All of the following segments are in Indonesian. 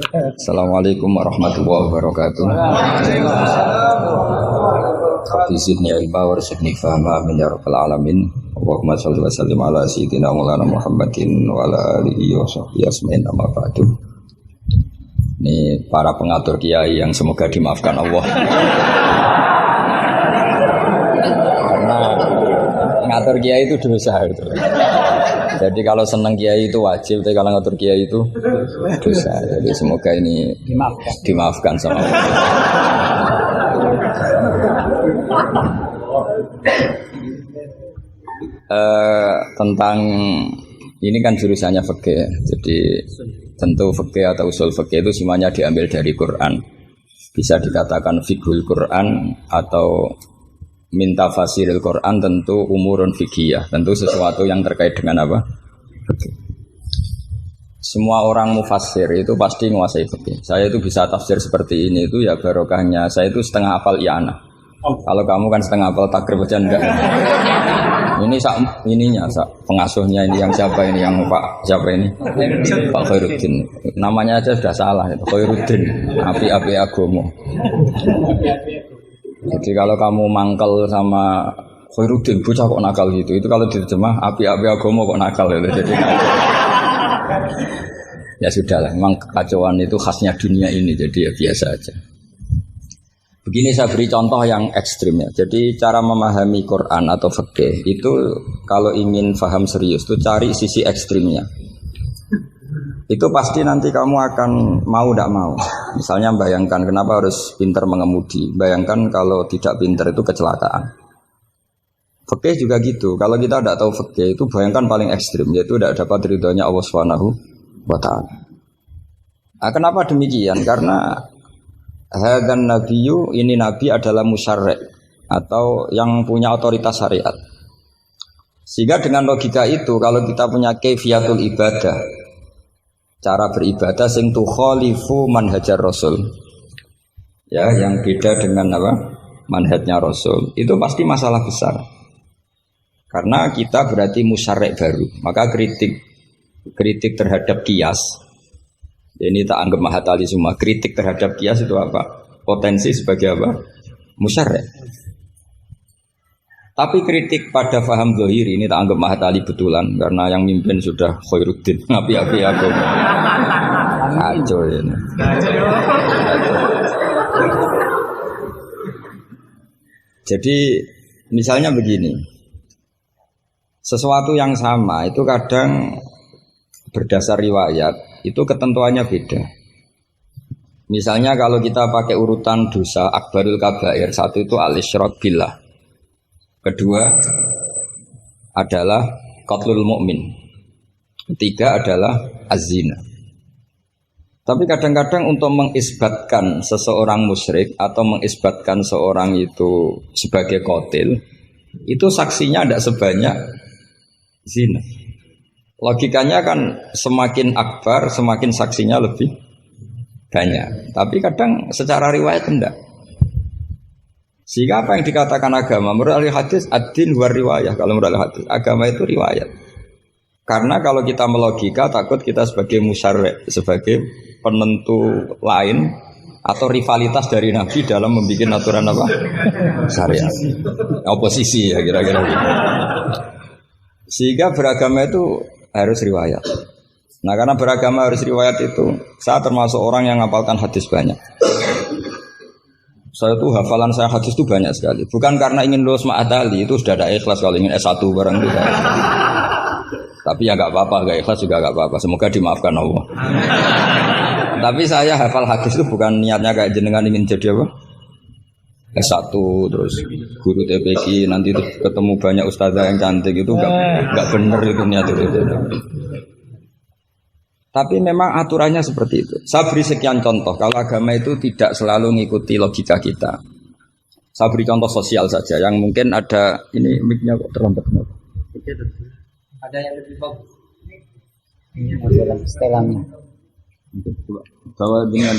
Assalamualaikum warahmatullahi wabarakatuh. Rabbi zidni ilma warzuqni fahma amin ya rabbal alamin. Allahumma shalli wa sallim ala sayyidina maulana Muhammadin wa ala alihi wa sahbihi ajmain amma ba'du. Ini para pengatur kiai yang semoga dimaafkan Allah. Karena ngatur kiai itu dosa itu. Jadi kalau senang kiai itu wajib, tapi kalau ngatur kiai itu dosa. Jadi semoga ini dimaafkan sama Allah. Tentang ini kan jurusannya fikih. Jadi tentu fikih atau usul fikih itu semuanya diambil dari Quran. Bisa dikatakan fiqhul Quran atau minta fasiril Quran, tentu umurun fikih, tentu sesuatu yang terkait dengan apa? Fikih. Semua orang mufassir itu pasti menguasai fikih. Saya itu bisa tafsir seperti ini itu ya barokahnya. Saya itu setengah hafal i'anah. Kalau kamu kan setengah hafal takrib aja enggak. Ini pengasuhnya ini yang siapa ini, yang Pak siapa ini? Pak Khairuddin. Namanya aja sudah salah itu. Khairuddin, api-api agomo. Jadi kalau kamu mangkel sama Khairuddin, bocah kok nakal gitu. Itu kalau diterjemah api-api agomo kok nakal gitu. Jadi ya sudahlah, memang kekacauan itu khasnya dunia ini. Jadi ya biasa aja. Begini saya beri contoh yang ekstrim ya. Jadi cara memahami Quran atau fikih itu kalau ingin paham serius itu cari sisi ekstrimnya. Itu pasti nanti kamu akan mau tidak mau. Misalnya bayangkan kenapa harus pintar mengemudi. Bayangkan kalau tidak pintar itu kecelakaan. Fikih juga gitu. Kalau kita tidak tahu fikih itu bayangkan paling ekstrim, yaitu tidak dapat ridhonya Allah Subhanahu wa ta'ala. Nah, kenapa demikian? Karena hadan nabiyyu, ini nabi adalah musyarri' atau yang punya otoritas syariat. Sehingga dengan logika itu kalau kita punya kaifiyatul ibadah, cara beribadah sing tukhalifu manhajar rasul, ya yang beda dengan apa? Manhajnya rasul, itu pasti masalah besar. Karena kita berarti musyarri' baru. Maka kritik terhadap qiyas, ini tak anggap mahatali semua. Kritik terhadap qiyas itu apa? Potensi sebagai apa? Musyarri'. Tapi kritik pada faham zahiri ini tak anggap mahatali betulan, karena yang mimpin sudah Khairuddin. Api-api aku. Kacau ini. Jadi misalnya begini, sesuatu yang sama itu kadang berdasar riwayat itu ketentuannya beda. Misalnya kalau kita pakai urutan dosa akbarul kabair, satu itu al-isyrak billah, kedua adalah qatlul mu'min, ketiga adalah az-zina. Tapi kadang-kadang untuk mengisbatkan seseorang musyrik atau mengisbatkan seorang itu sebagai qatil, itu saksinya tidak sebanyak zina. Logikanya kan semakin akbar, semakin saksinya lebih banyak. Tapi kadang secara riwayat tidak. Sehingga apa yang dikatakan agama? Menurut ahli hadis, ad-din huwa riwayah. Kalau menurut ahli hadis, agama itu riwayat. Karena kalau kita melogika, takut kita sebagai musyarri', sebagai penentu lain atau rivalitas dari Nabi dalam membuat aturan apa? Syariat. Oposisi ya kira-kira. Sehingga beragama itu harus riwayat. Nah karena beragama harus riwayat itu, saya termasuk orang yang menghafalkan hadis banyak. Saya tuh hafalan saya hadis itu banyak sekali. Bukan karena ingin lulus ma'adali, itu sudah ada ikhlas kalau ingin S1 barang itu. Tapi ya gak apa-apa, gak ikhlas juga gak apa-apa. Semoga dimaafkan Allah. Tapi saya hafal hadis itu bukan niatnya kayak jenengan ingin jadi apa? S1 terus guru TPQ nanti ketemu banyak ustazah yang cantik itu enggak benar itu niat itu. Tapi memang aturannya seperti itu. Saya beri sekian contoh. Kalau agama itu tidak selalu mengikuti logika kita. Saya beri contoh sosial saja yang mungkin ada ini mic-nya kok terlambat. Ada yang lebih bagus. Ini adalah setelannya. Bawa dengan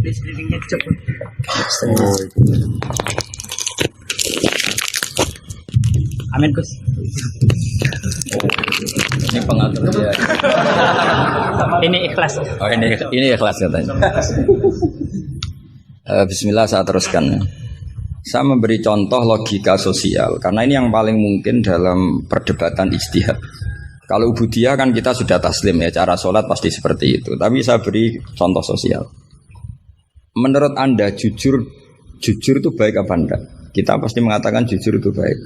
listriknya cepet. Amin Gus. Ini pengatur dia. Ini ikhlas. Oh ini ikhlas katanya. Bismillah saya teruskan. Saya memberi contoh logika sosial karena ini yang paling mungkin dalam perdebatan ijtihad. Kalau ubudiyah kan kita sudah taslim ya, cara sholat pasti seperti itu. Tapi saya beri contoh sosial. Menurut Anda jujur itu baik apa enggak? Kita pasti mengatakan jujur itu baik.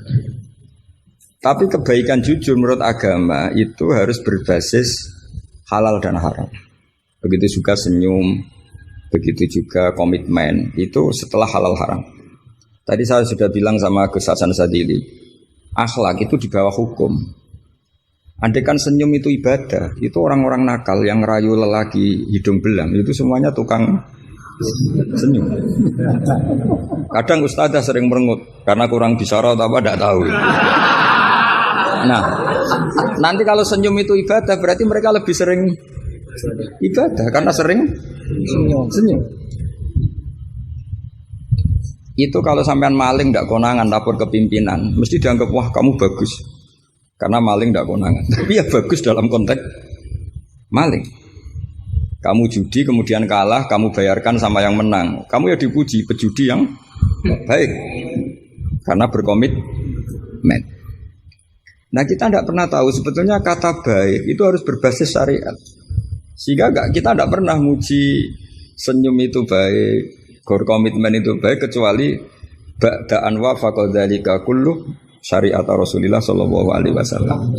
Tapi kebaikan jujur menurut agama itu harus berbasis halal dan haram. Begitu juga senyum, begitu juga komitmen, itu setelah halal haram. Tadi saya sudah bilang sama Gus Hasan Sadili, akhlak itu di bawah hukum. Andai kan senyum itu ibadah, itu orang-orang nakal yang rayu lelaki hidung belang, itu semuanya tukang senyum. Kadang ustadzah sering merengut karena kurang bisyarah atau apa tidak tahu. Nah, nanti kalau senyum itu ibadah berarti mereka lebih sering ibadah karena sering senyum. Itu kalau sampean maling tidak konangan lapor ke pimpinan, mesti dianggap wah kamu bagus karena maling tidak konangan. Tapi ya bagus dalam konteks maling. Kamu judi kemudian kalah, kamu bayarkan sama yang menang. Kamu ya dipuji pejudi yang baik karena berkomitmen. Nah kita tidak pernah tahu sebetulnya kata baik itu harus berbasis syariat. Sehingga kita tidak pernah muji senyum itu baik, berkomitmen itu baik kecuali ba'da'an wa faqadzalika kullu syariat Rasulullah sallallahu alaihi wasallam.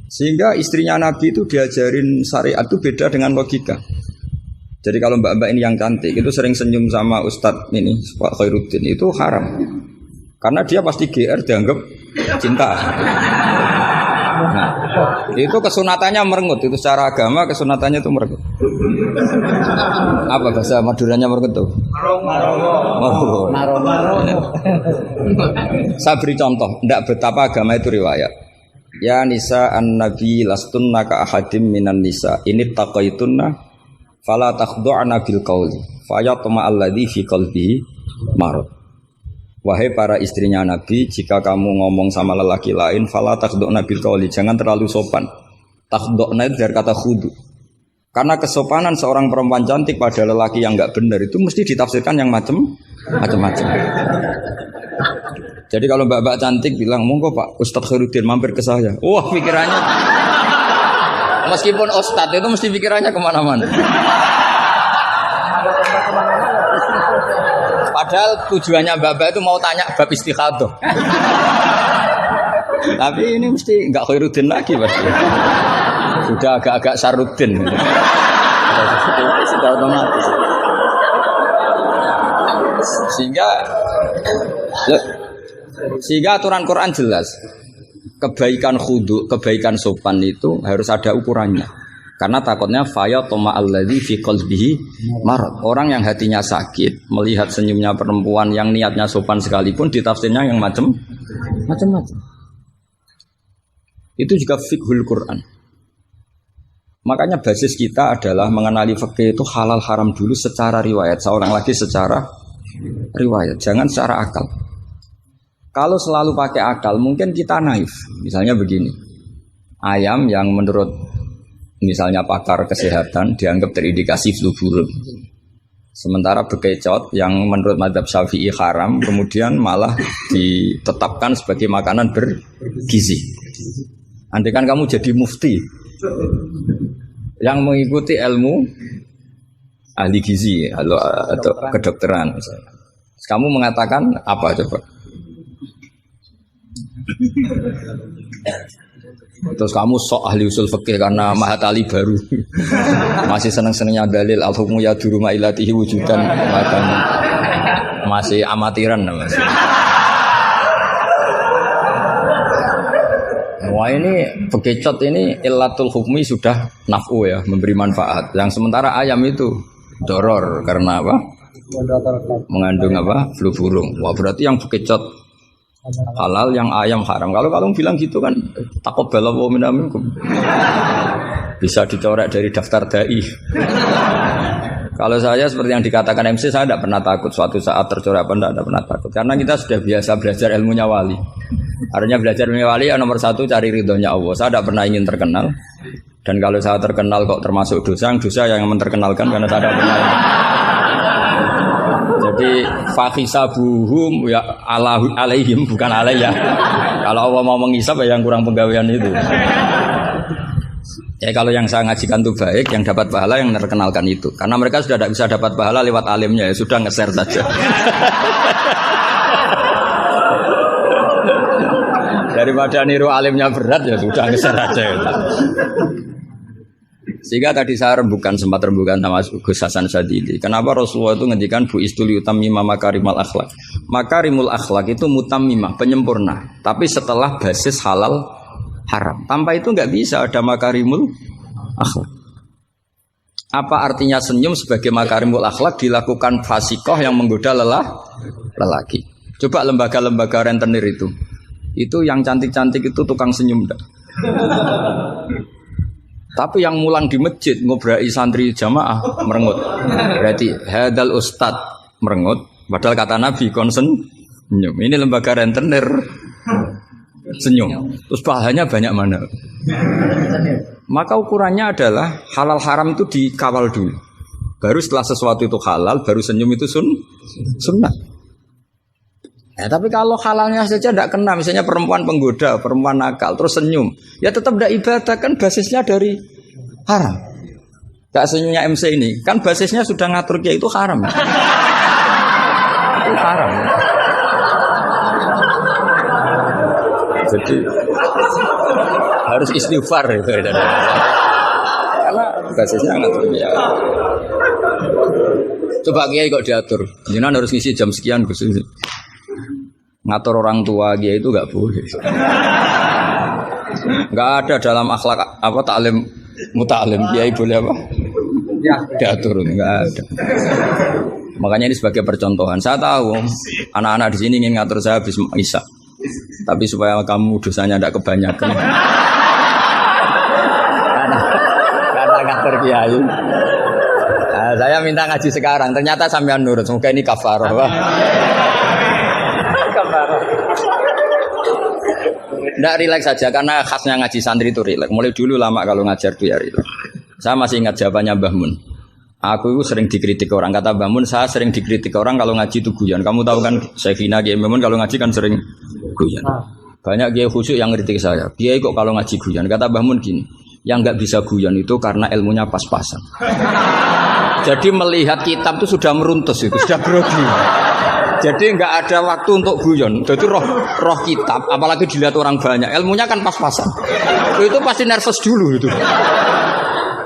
Sehingga istrinya Nabi itu diajarin syariat itu beda dengan logika. Jadi kalau mbak-mbak ini yang cantik itu sering senyum sama Ustadz ini Pak Khairuddin itu haram. Karena dia pasti GR dianggap cinta. Nah, itu kesunatannya merengut. Itu secara agama kesunatannya itu merengut. Apa bahasa Maduranya merengut tuh? Saya beri contoh. Tidak betapa agama itu riwayat. Ya nisa an-nabi lastunna ka ahadim minan nisa. Ini taqaitunna fala takhdu'na bil qawli fayatma alladhi fi qalbihi marad. Wahai para istrinya Nabi, jika kamu ngomong sama lelaki lain, fala takhdu'na bil qawli, jangan terlalu sopan. Takhdu'na itu dari kata khudu. Karena kesopanan seorang perempuan cantik pada lelaki yang enggak benar itu mesti ditafsirkan yang macam-macam. Jadi kalau mbak-mbak cantik bilang, "Monggo Pak Ustadz Khairuddin mampir ke saya." Wah, pikirannya meskipun Ustadz itu mesti pikirannya kemana-mana. Padahal tujuannya mbak-mbak itu mau tanya bab istikhadah. Tapi ini mesti enggak Khairuddin lagi pasti. Sudah agak-agak Saruddin. Sudah otomatis. Sehingga aturan Quran jelas. Kebaikan khudu, kebaikan sopan itu harus ada ukurannya. Karena takutnya faya toma alladzi fi qalbihi marad. Orang yang hatinya sakit melihat senyumnya perempuan yang niatnya sopan sekalipun ditafsirnya yang macam-macam. Itu juga fiqhul Quran. Makanya basis kita adalah mengenali fikih itu halal haram dulu secara riwayat. Seorang lagi secara riwayat, jangan secara akal. Kalau selalu pakai akal mungkin kita naif. Misalnya begini. Ayam yang menurut misalnya pakar kesehatan dianggap terindikasi flu burung. Sementara bekecot yang menurut mazhab Syafi'i haram kemudian malah ditetapkan sebagai makanan bergizi. Andai kan kamu jadi mufti yang mengikuti ilmu ahli gizi atau kedokteran misalnya. Kamu mengatakan apa coba? Terus kamu sok ahli usul fikih karena mahatali baru masih seneng-senengnya dalil al-hukmu ya duruma ilatihi wujudan masih amatiran masih. Wah ini bekecot ini illatul hukmi sudah naf'u ya memberi manfaat. Yang sementara ayam itu doror karena apa? Mengandung apa? Flu burung. Wah berarti yang bekecot halal, yang ayam haram. Kalau kamu bilang gitu kan taqabbalallahu minna minkum. Bisa dicoret dari daftar dai. Kalau saya seperti yang dikatakan MC, saya tidak pernah takut suatu saat tercorak apa tidak pernah takut. Karena kita sudah biasa belajar ilmunya wali. Artinya belajar ilmunya wali yang nomor satu cari ridhonya Allah. Saya tidak pernah ingin terkenal. Dan kalau saya terkenal kok termasuk dosa yang menterkenalkan karena saya tidak pernah. Jadi fahisabuhum ya alaihim bukan alayya. Kalau Allah mau menghisab ya yang kurang penggawean itu. Ya kalau yang saya ngajikan itu baik, yang dapat pahala yang terkenalkan itu. Karena mereka sudah tidak bisa dapat pahala lewat alimnya, ya sudah nge-share saja. Daripada niru alimnya berat ya sudah nge-share aja. Ya. Sehingga tadi saya sempat rembukan sama Gus Hasan Sadili. Kenapa Rasulullah itu ngendikan bu istuli utammima makarimul akhlak. Makarimul akhlak itu mutammimah, penyempurna. Tapi setelah basis halal haram. Tanpa itu nggak bisa ada makarimul akhlak. Apa artinya senyum sebagai makarimul akhlak dilakukan fasikoh yang menggoda lelaki? Coba lembaga-lembaga rentenir itu yang cantik-cantik itu tukang senyum enggak? Tapi yang mulang di masjid ngobrai santri jamaah merengut. Berarti hadal ustad merengut. Padahal kata Nabi konsen senyum. Ini lembaga rentenir senyum. Terus pahalanya banyak mana? Maka ukurannya adalah halal haram itu dikawal dulu. Baru setelah sesuatu itu halal, baru senyum itu sunnah. Tapi kalau halalnya saja tidak kena, misalnya perempuan penggoda, perempuan nakal, terus senyum, ya tetap tidak ibadah, kan basisnya dari haram. Gak senyumnya MC ini, kan basisnya sudah ngatur dia itu haram. Itu haram. Jadi harus istighfar itu. Karena basisnya ngatur dia. Coba kiai kok diatur, jangan harus ngisi jam sekian Gus. Ngatur orang tua dia itu nggak boleh. Nggak ada dalam akhlak apa taklim mutalim kiai boleh apa? Ya diatur nggak ada. Makanya ini sebagai percontohan. Saya tahu anak-anak di sini ingin ngatur saya habis isya. Tapi supaya kamu dosanya tidak kebanyakan. Karena ngatur kiai. Nah, saya minta ngaji sekarang. Ternyata sampean nurut. Semoga ini kafarah. Tidak rileks saja karena khasnya ngaji santri itu rileks. Mulai dulu lama kalau ngajar tuh ya rileks. Saya masih ingat jawabannya Mbah Mun. Aku itu sering dikritik orang. Kata Mbah Mun, saya sering dikritik orang kalau ngaji itu guyon. Kamu tahu kan Syekhina Kiai Mbah Mun kalau ngaji kan sering guyon. Banyak kiai khusyuk yang kritik saya. Kiai kok kalau ngaji guyon. Kata Mbah Mun gini, yang nggak bisa guyon itu karena ilmunya pas-pasan. Jadi melihat kitab itu sudah meruntus itu, sudah grogi. Jadi nggak ada waktu untuk guyon. Jadi roh kitab, apalagi dilihat orang banyak, ilmunya kan pas-pasan. Itu pasti nervous dulu itu.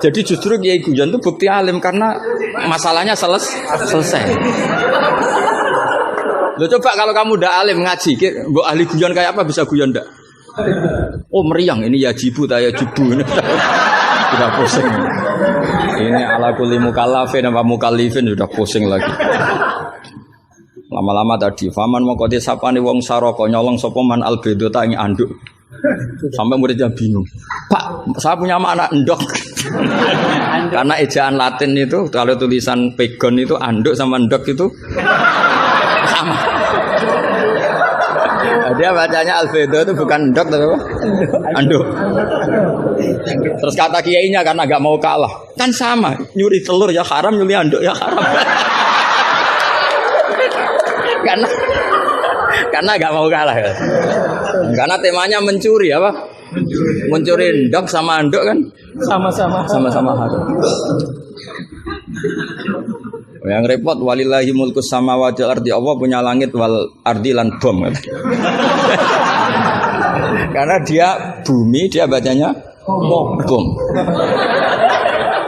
Jadi justru kiai guyon itu bukti alim karena masalahnya selesai. Lo coba kalau kamu udah alim ngaji, mbok ahli guyon kayak apa bisa guyon ndak? Oh meriang ini ya jibu taya jubu ini. Sudah pusing. Ini ala kulli mukallafin apa mukallifin sudah pusing lagi. Lama-lama tadi faman mongko sapane wong saraka nyolong sapa man albedo tak ing anduk. Sampai muridnya bingung. Pak, saya punya anak endok. Karena ejaan Latin itu kalau tulisan pegon itu anduk sama endok itu sama. Dia bacanya albedo itu bukan endok tapi apa? Anduk. Terus kata kiainya karena agak mau kalah. Kan sama, nyuri telur ya haram, nyuri anduk ya haram. Karena gak mau kalah ya. Karena temanya mencuri apa? Mencuri endok sama anduk kan sama-sama haram. Yang repot walillahi mulkus samawati wal ardi, Allah punya langit wal ardi lan bom. Karena dia bumi, dia bacanya bom.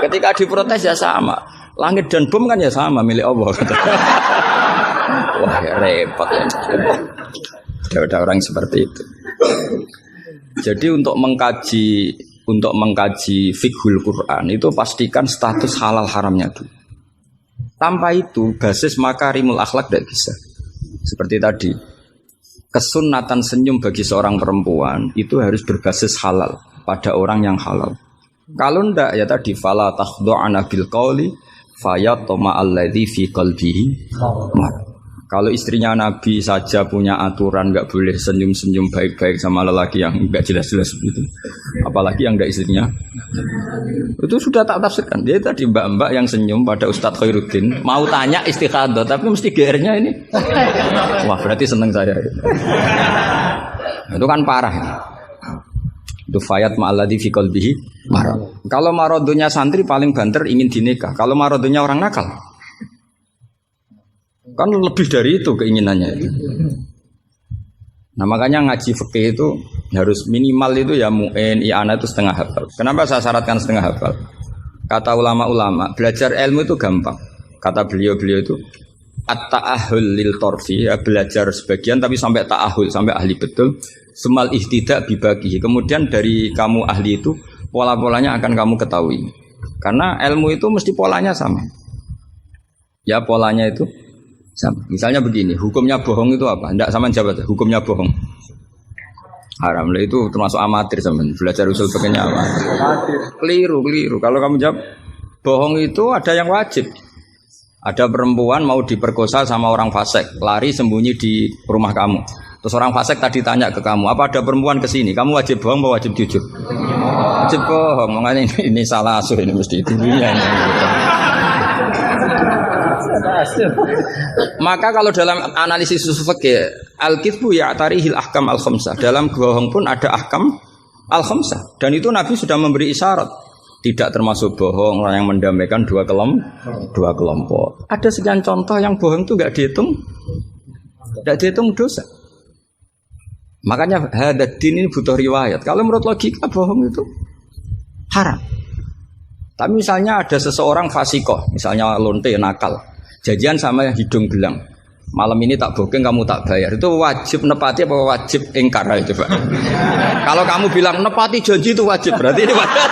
Ketika diprotes ya sama. Langit dan bom kan ya sama milik Allah. Wah ya repot ya. Ada orang seperti itu. Jadi untuk mengkaji fiqhul Quran itu pastikan status halal haramnya dulu. Tanpa itu basis makarimul akhlak tidak bisa. Seperti tadi, kesunatan senyum bagi seorang perempuan itu harus berbasis halal pada orang yang halal. Kalau ndak ya tadi fala takhdu'ana bil qauli fayatma alladzi fi qalbihi marad. Kalau istrinya Nabi saja punya aturan nggak boleh senyum-senyum baik-baik sama lelaki yang nggak jelas-jelas gitu, apalagi yang nggak istrinya, itu sudah tak tafsirkan. Dia tadi mbak-mbak yang senyum pada Ustadz Khairuddin mau tanya istikhadah tapi mesti GR-nya ini, wah berarti seneng saya. Itu kan parah. Itu fayat ma'alladzi fi qalbihi marad. Kalau marodonya santri paling banter ingin dinikah. Kalau marodonya orang nakal kan lebih dari itu keinginannya itu. Nah makanya ngaji fikih itu harus minimal itu ya mu'in, i'anah itu setengah hafal. Kenapa saya syaratkan setengah hafal? Kata ulama-ulama, belajar ilmu itu gampang. Kata beliau-beliau itu at-ta'ahul lil torfi, ya, belajar sebagian tapi sampai ta'ahul, sampai ahli betul. Semal ihtidak bibagihi. Kemudian dari kamu ahli itu pola-polanya akan kamu ketahui. Karena ilmu itu mesti polanya sama. Ya polanya itu sama. Misalnya begini, hukumnya bohong itu apa? Tidak sama jawab, hukumnya bohong haram. Lah itu termasuk amatir teman. Belajar usul fikihnya amatir. Keliru. Kalau kamu jawab bohong itu ada yang wajib. Ada perempuan mau diperkosa sama orang fasik, lari sembunyi di rumah kamu. Terus orang fasik tadi tanya ke kamu, apa ada perempuan ke sini? Kamu wajib bohong atau wajib jujur? Wajib bohong. Makanya ini salah asuh ini mesti dulunya. Maka kalau dalam analisis usul fikih al-kitsbu ya'tarihil ahkam al-khamsah. Dalam bohong pun ada ahkam al-khamsah. Dan itu Nabi sudah memberi isyarat. Tidak termasuk bohong orang yang mendamaikan dua kelompok. Ada sekian contoh yang bohong itu enggak dihitung dosa. Makanya hadad din ini butuh riwayat. Kalau menurut logika bohong itu haram. Tapi misalnya ada seseorang fasikoh, misalnya lonte nakal, janjian sama hidung belang, malam ini tak booking kamu tak bayar, itu wajib nepati apa wajib ingkar itu Pak? Kalau kamu bilang nepati janji itu wajib, berarti ini wajib.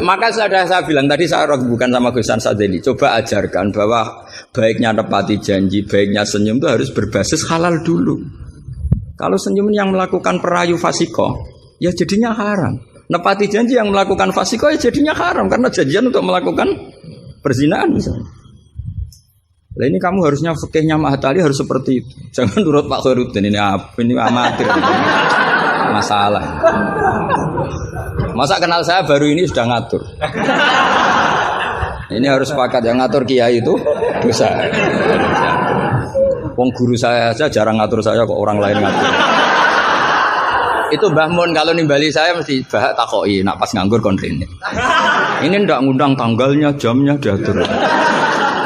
Maka saya bilang tadi, saya bukan sama Gus Sadeli, coba ajarkan bahwa baiknya nepati janji, baiknya senyum itu harus berbasis halal dulu. Kalau senyum yang melakukan perayu fasikoh, ya jadinya haram. Nepati janji yang melakukan fasikoh ya jadinya haram karena janjian untuk melakukan perzinaan misalnya. Nah ini kamu harusnya fikihnya Mahatali harus seperti itu. Jangan nurut Pak Khairuddin ini amatir. Masalah. Masa kenal saya baru ini sudah ngatur. Ini harus sepakat yang ngatur kiai itu dosa. Wong guru saya aja jarang ngatur saya kok orang lain ngatur. Itu Mbah Mun kalau nimbali saya mesti bahak takoki nak pas nganggur kon rene. Ini ndak ngundang tanggalnya, jamnya diatur.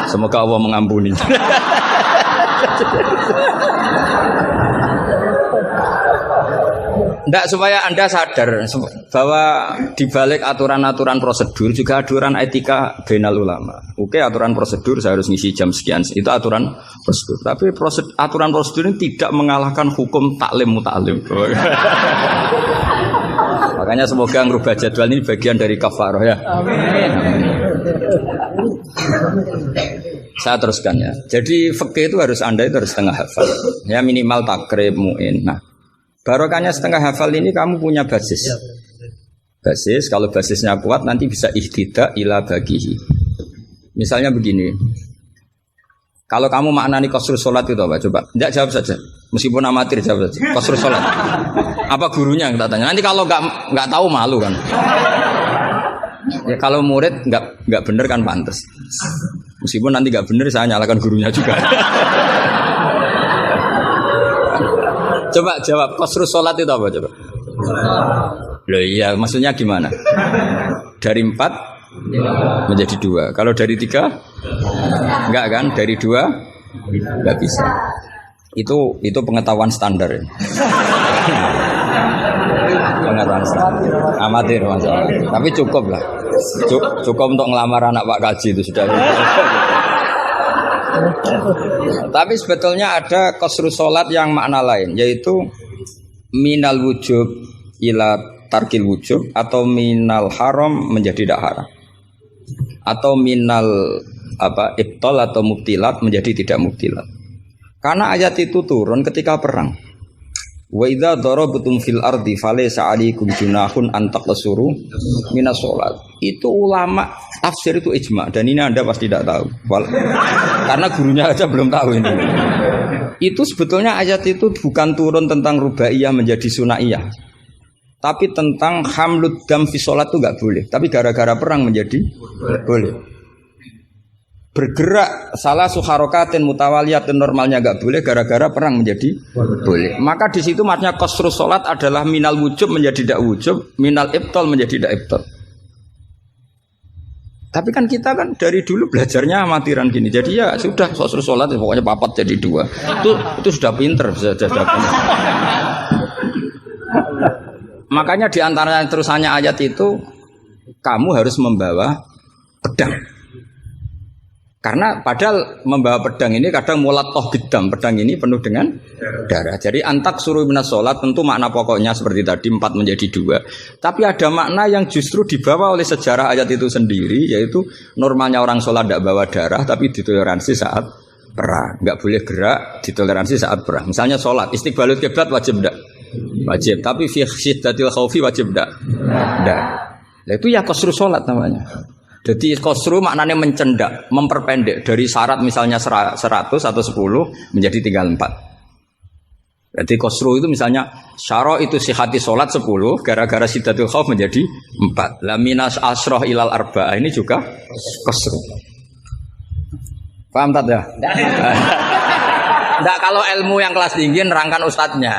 Semoga Allah mengampuni. Ndak supaya Anda sadar bahwa di balik aturan-aturan prosedur juga aturan etika bainal ulama. Oke, aturan prosedur saya harus ngisi jam sekian. Itu aturan prosedur. Tapi aturan prosedur ini tidak mengalahkan hukum taklim mutalim. Makanya semoga ngerubah jadwal ini bagian dari kafarah ya. Amin. Saya teruskan ya. Jadi fikih itu harus Anda itu harus setengah hafal. Ya minimal takrib mu'in. Nah, barokahnya setengah hafal ini kamu punya basis. Basis, kalau basisnya kuat nanti bisa ihtidak ila bagihi. Misalnya begini. Kalau kamu maknani qasrus salat itu apa? Coba. Enggak jawab saja. Meskipun amatir jawab saja. Qasrus salat. Apa gurunya yang tak tanya? Nanti kalau enggak tahu malu kan. Ya kalau murid enggak benar kan pantas. Meskipun nanti enggak benar saya nyalakan gurunya juga. Coba jawab, qasrus salat itu apa coba? Loh iya, maksudnya gimana? Dari 4 menjadi 2. Kalau dari 3? Enggak kan? Dari 2 enggak bisa. Itu pengetahuan standar ya. Pengetahuan standar. Amatir masalah. Tapi cukup lah. Cukup untuk ngelamar anak Pak Kaji itu sudah. Tapi sebetulnya ada qasrus salat yang makna lain, yaitu minal wujub ila tarkil wujub, atau minal haram menjadi tidak haram, atau minal ibtal atau mubtilat menjadi tidak mubtilat. Karena ayat itu turun ketika perang. Wa idza darabtum fil ardi falaysa 'alaikum junahun an taqsuru minas shalat. Itu ulama tafsir itu ijma dan ini Anda pasti tidak tahu. Karena gurunya aja belum tahu ini. Itu sebetulnya ayat itu bukan turun tentang rubaiyah menjadi sunaiyah. Tapi tentang hamlud dam fi shalat itu enggak boleh. Tapi gara-gara perang menjadi boleh. Bergerak salah suharokatin mutawaliyatin normalnya enggak boleh, gara-gara perang menjadi boleh. Maka di situ maknanya qasrus salat adalah minal wujub menjadi tidak wujub, minal ibtal menjadi tidak ibtal. Tapi kan kita kan dari dulu belajarnya amatiran gini. Jadi ya sudah qasrus salat pokoknya papat jadi 2. Itu sudah pinter sudah pinter. Makanya di antara terusannya ayat itu kamu harus membawa pedang. Karena padahal membawa pedang ini kadang mulat toh bidam, pedang ini penuh dengan darah. Jadi antak suruh minas sholat tentu makna pokoknya seperti tadi 4 menjadi 2. Tapi ada makna yang justru dibawa oleh sejarah ayat itu sendiri, yaitu normalnya orang sholat tidak bawa darah tapi ditoleransi saat perang. Nggak boleh gerak, ditoleransi saat perang. Misalnya sholat, istiqbalul kiblat wajib tidak? Wajib. Tapi fi syiddatil khaufi wajib tidak? Tidak. Nah, itu ya qasru sholat namanya. Jadi qasru maknanya mencendak, memperpendek dari syarat misalnya 100 atau 10 menjadi tinggal 4. Jadi qasru itu misalnya syara itu sihati sholat 10 gara-gara syiddatul khauf menjadi 4. La minas asroh ilal arba'ah ini juga qasru. Paham tak ya? Enggak, kalau ilmu yang kelas tinggi nerangkan ustadznya.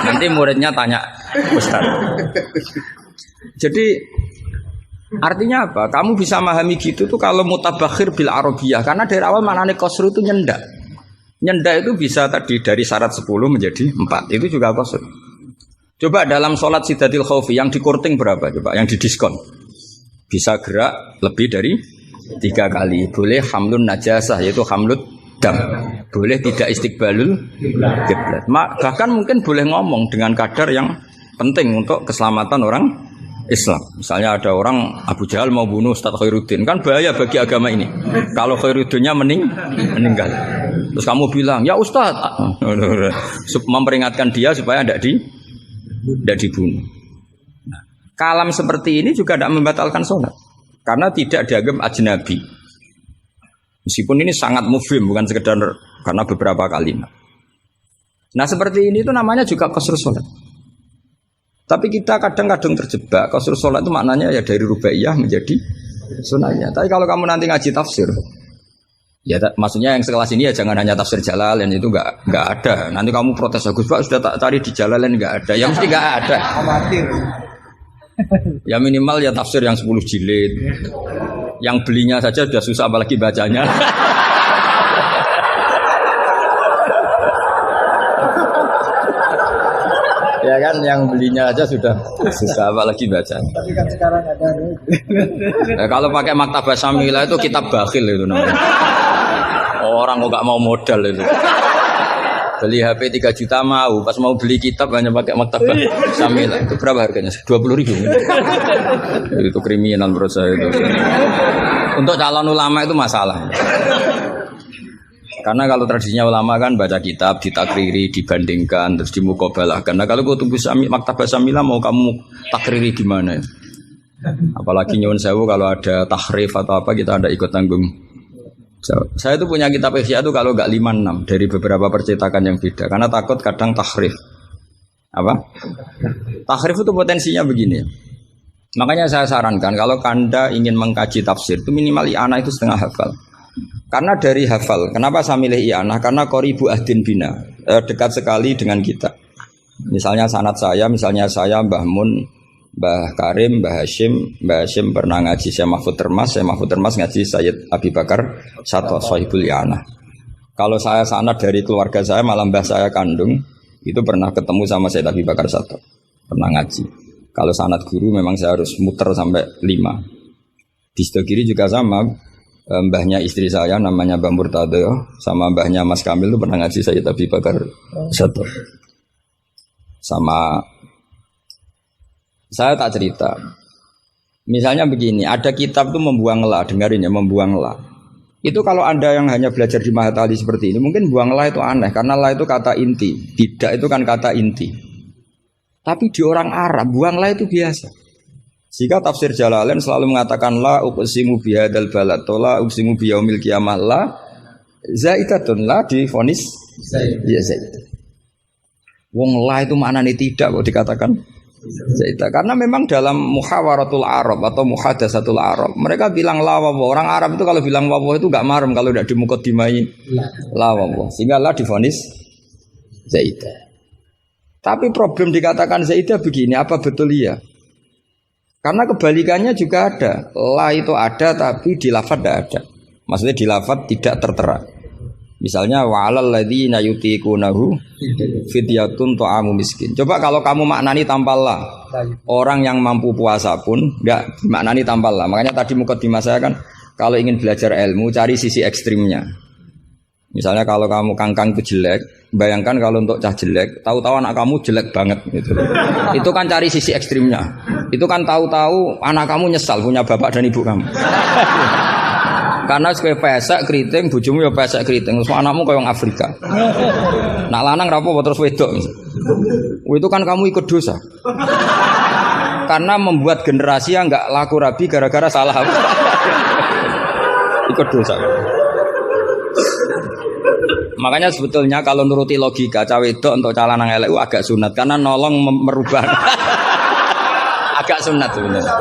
Nanti muridnya tanya ustadz. Jadi artinya apa? Kamu bisa memahami gitu tuh kalau mutabakhir bil arabiyah. Karena dari awal maknanya qasru itu nyendak. Nyendak itu bisa tadi dari syarat 10 menjadi 4. Itu juga qasru. Coba dalam sholat siddatil khaufi yang dikurting berapa coba? Yang didiskon. Bisa gerak lebih dari 3 kali. Boleh hamlun najasah yaitu hamlut dam. Boleh tidak istiqbalul kiblat. Bahkan mungkin boleh ngomong dengan kadar yang penting untuk keselamatan orang Islam. Misalnya ada orang Abu Jahal mau bunuh Ustaz Khairuddin, kan bahaya bagi agama ini. Kalau Khairuddinnya meninggal, terus kamu bilang, ya Ustaz, memperingatkan dia supaya tidak dibunuh. Nah, kalam seperti ini juga tidak membatalkan sholat, karena tidak dianggap ajnabi. Meskipun ini sangat mufhim, bukan sekedar karena beberapa kalimat. Nah seperti ini itu namanya juga qasrus sholat. Tapi kita kadang-kadang terjebak. Qasrus sholat itu maknanya ya dari rubaiyah menjadi sunahnya. Tapi kalau kamu nanti ngaji tafsir, ya maksudnya yang sekelas ini ya jangan hanya tafsir Jalalain, itu nggak ada. Nanti kamu protes, Gus Pak sudah tak cari di Jalalain nggak ada. Ya mesti nggak ada. Ya minimal ya tafsir yang 10 jilid. Yang belinya saja sudah susah apalagi bacanya. Ya kan, yang belinya aja sudah susah apalagi baca. Tapi kan sekarang ada. Ya, kalau pakai Maktabah Syamilah itu kitab bakhil itu namanya. Orang kok gak mau modal itu. Beli HP 3 juta mau, pas mau beli kitab hanya pakai Maktabah Syamilah. Itu berapa harganya? 20.000. Itu kriminal menurut saya itu. Untuk calon ulama itu masalah. Karena kalau tradisinya ulama kan baca kitab, ditakriri, dibandingkan, terus dimuqabalah. Karena kalau kutub Maktabah Syamilah mau kamu takriri gimana? Apalagi nyuwun sewu kalau ada tahrif atau apa kita ada ikut tanggung. Saya itu punya kitab Ihya itu kalau enggak 5-6 dari beberapa percetakan yang beda. Karena takut kadang tahrif. Apa? Tahrif itu potensinya begini. Makanya saya sarankan kalau Anda ingin mengkaji tafsir itu minimal i'anah itu setengah hafal. Karena dari hafal, kenapa saya milih i'anah? Karena qoribu ahdin bina, dekat sekali dengan kita. Misalnya sanad saya, Mbah Mun, Mbah Karim, Mbah Hashim pernah ngaji Syekh Mahfud Termas ngaji Sayyid Abi Bakar Sato, Sohibul i'anah. Kalau saya sanad dari keluarga saya, malah mbah saya kandung, itu pernah ketemu sama Sayyid Abi Bakar Sato, pernah ngaji. Kalau sanad guru memang saya harus muter sampai 5. Di sebelah kiri juga sama. Mbahnya istri saya namanya Mbah Murtado sama mbahnya Mas Kamil itu pernah ngaji Sayyid Abi Bakar Sato. Sama saya tak cerita. Misalnya begini, ada kitab itu membuang la, dengarin ya, membuang la. Itu kalau Anda yang hanya belajar di Mahatali seperti ini, mungkin buang la itu aneh, karena la itu kata inti, tidak itu kan kata inti. Tapi di orang Arab, buang la itu biasa. Jika tafsir Jalalain selalu mengatakan la uqsimu bihadzal balad, la uqsimu biyaumil qiyamah, la zaidatun, la difonis ya zaidah. Wong la itu maknanya tidak kok dikatakan zaidah. Karena memang dalam muhawaratul Arab atau muhadatsatul Arab, mereka bilang la wawa. Orang Arab itu kalau bilang wawa itu enggak marem kalau tidak dimuqaddimai la wawa. Sehingga la difonis zaidah. Tapi problem dikatakan zaidah begini, apa betul iya? Karena kebalikannya juga ada. La itu ada tapi di lafaz tidak ada. Maksudnya di lafaz tidak tertera. Misalnya wa'alal ladzina yutiqunahu fidyatun ta'amu miskin. Coba kalau kamu maknani tanpa la, orang yang mampu puasa pun enggak maknani tanpa la. Makanya tadi mukadimah saya kan kalau ingin belajar ilmu cari sisi ekstrimnya. Misalnya kalau kamu kangkang itu jelek, bayangkan kalau untuk cah jelek, tahu-tahu anak kamu jelek banget gitu. Itu kan cari sisi ekstrimnya. Itu kan tahu-tahu anak kamu nyesal punya bapak dan ibu kamu. Karena supaya pesek keriting, bojomu ya pesek keriting, terus anakmu kayak orang Afrika. Nak lanang rapo terus wedok. Itu kan kamu ikut dosa. Karena membuat generasi yang enggak laku rabi gara-gara salah. Ikut dosa. Makanya sebetulnya kalau nuruti logika cawe wedok untuk cah lanang elek agak sunat karena nolong merubah. Agak sunat sebenarnya.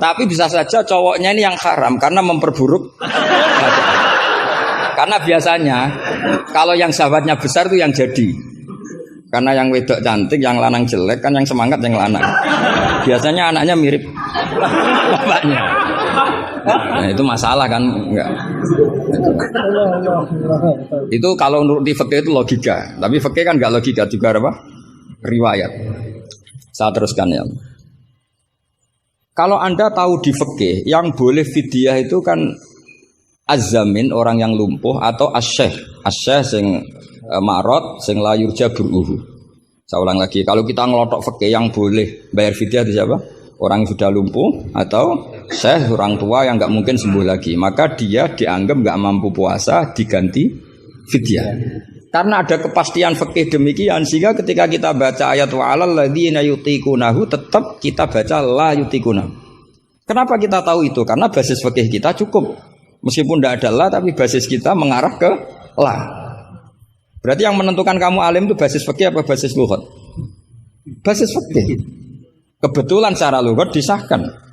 Tapi bisa saja cowoknya ini yang haram karena memperburuk. Karena biasanya kalau yang sahabatnya besar itu yang jadi. Karena yang wedok cantik, yang lanang jelek kan yang semangat yang lanang. Biasanya anaknya mirip bapaknya. Nah, itu masalah kan enggak. Itu kalau menurut di fikih itu logika. Tapi fikih kan enggak logika juga apa? Riwayat. Saya teruskan ya. Kalau Anda tahu di fikih yang boleh fidyah itu kan az-zamin orang yang lumpuh atau asy-syekh. Asy-syekh sing ma'rad sing la yurja buruhu. Saya ulang lagi, kalau kita ngelotok fikih yang boleh bayar fidyah itu siapa? Orang yang sudah lumpuh atau syekh orang tua yang enggak mungkin sembuh lagi, maka dia dianggap enggak mampu puasa diganti fidyah. Karena ada kepastian fikih demikian sehingga ketika kita baca ayat wa'alal ladzina yutiqunahu tetap kita baca la yutiqunahu. Kenapa kita tahu itu? Karena basis fikih kita cukup. Meskipun tidak ada la tapi basis kita mengarah ke la. Berarti yang menentukan kamu alim itu basis fikih apa basis lughat? Basis fikih. Kebetulan secara lughat disahkan.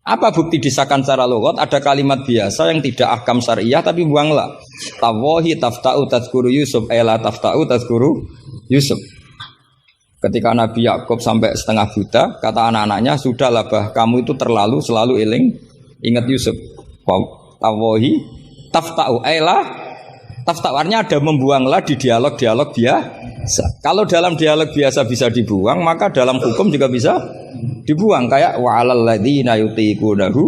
Apa bukti disahkan secara lughat? Ada kalimat biasa yang tidak ahkam syariah tapi buanglah. Tawahi tafta'u tazkuru Yusuf ela tafta'u tazkuru Yusuf. Ketika Nabi Yakub sampai setengah buta, kata anak-anaknya, "Sudahlah bah, kamu itu terlalu selalu ingat Yusuf." Tawahi tafta'u ela tafta'u artinya ada membuanglah di dialog-dialog biasa. Kalau dalam dialog biasa bisa dibuang, maka dalam hukum juga bisa dibuang kayak wa'alal ladzina yutiqunahu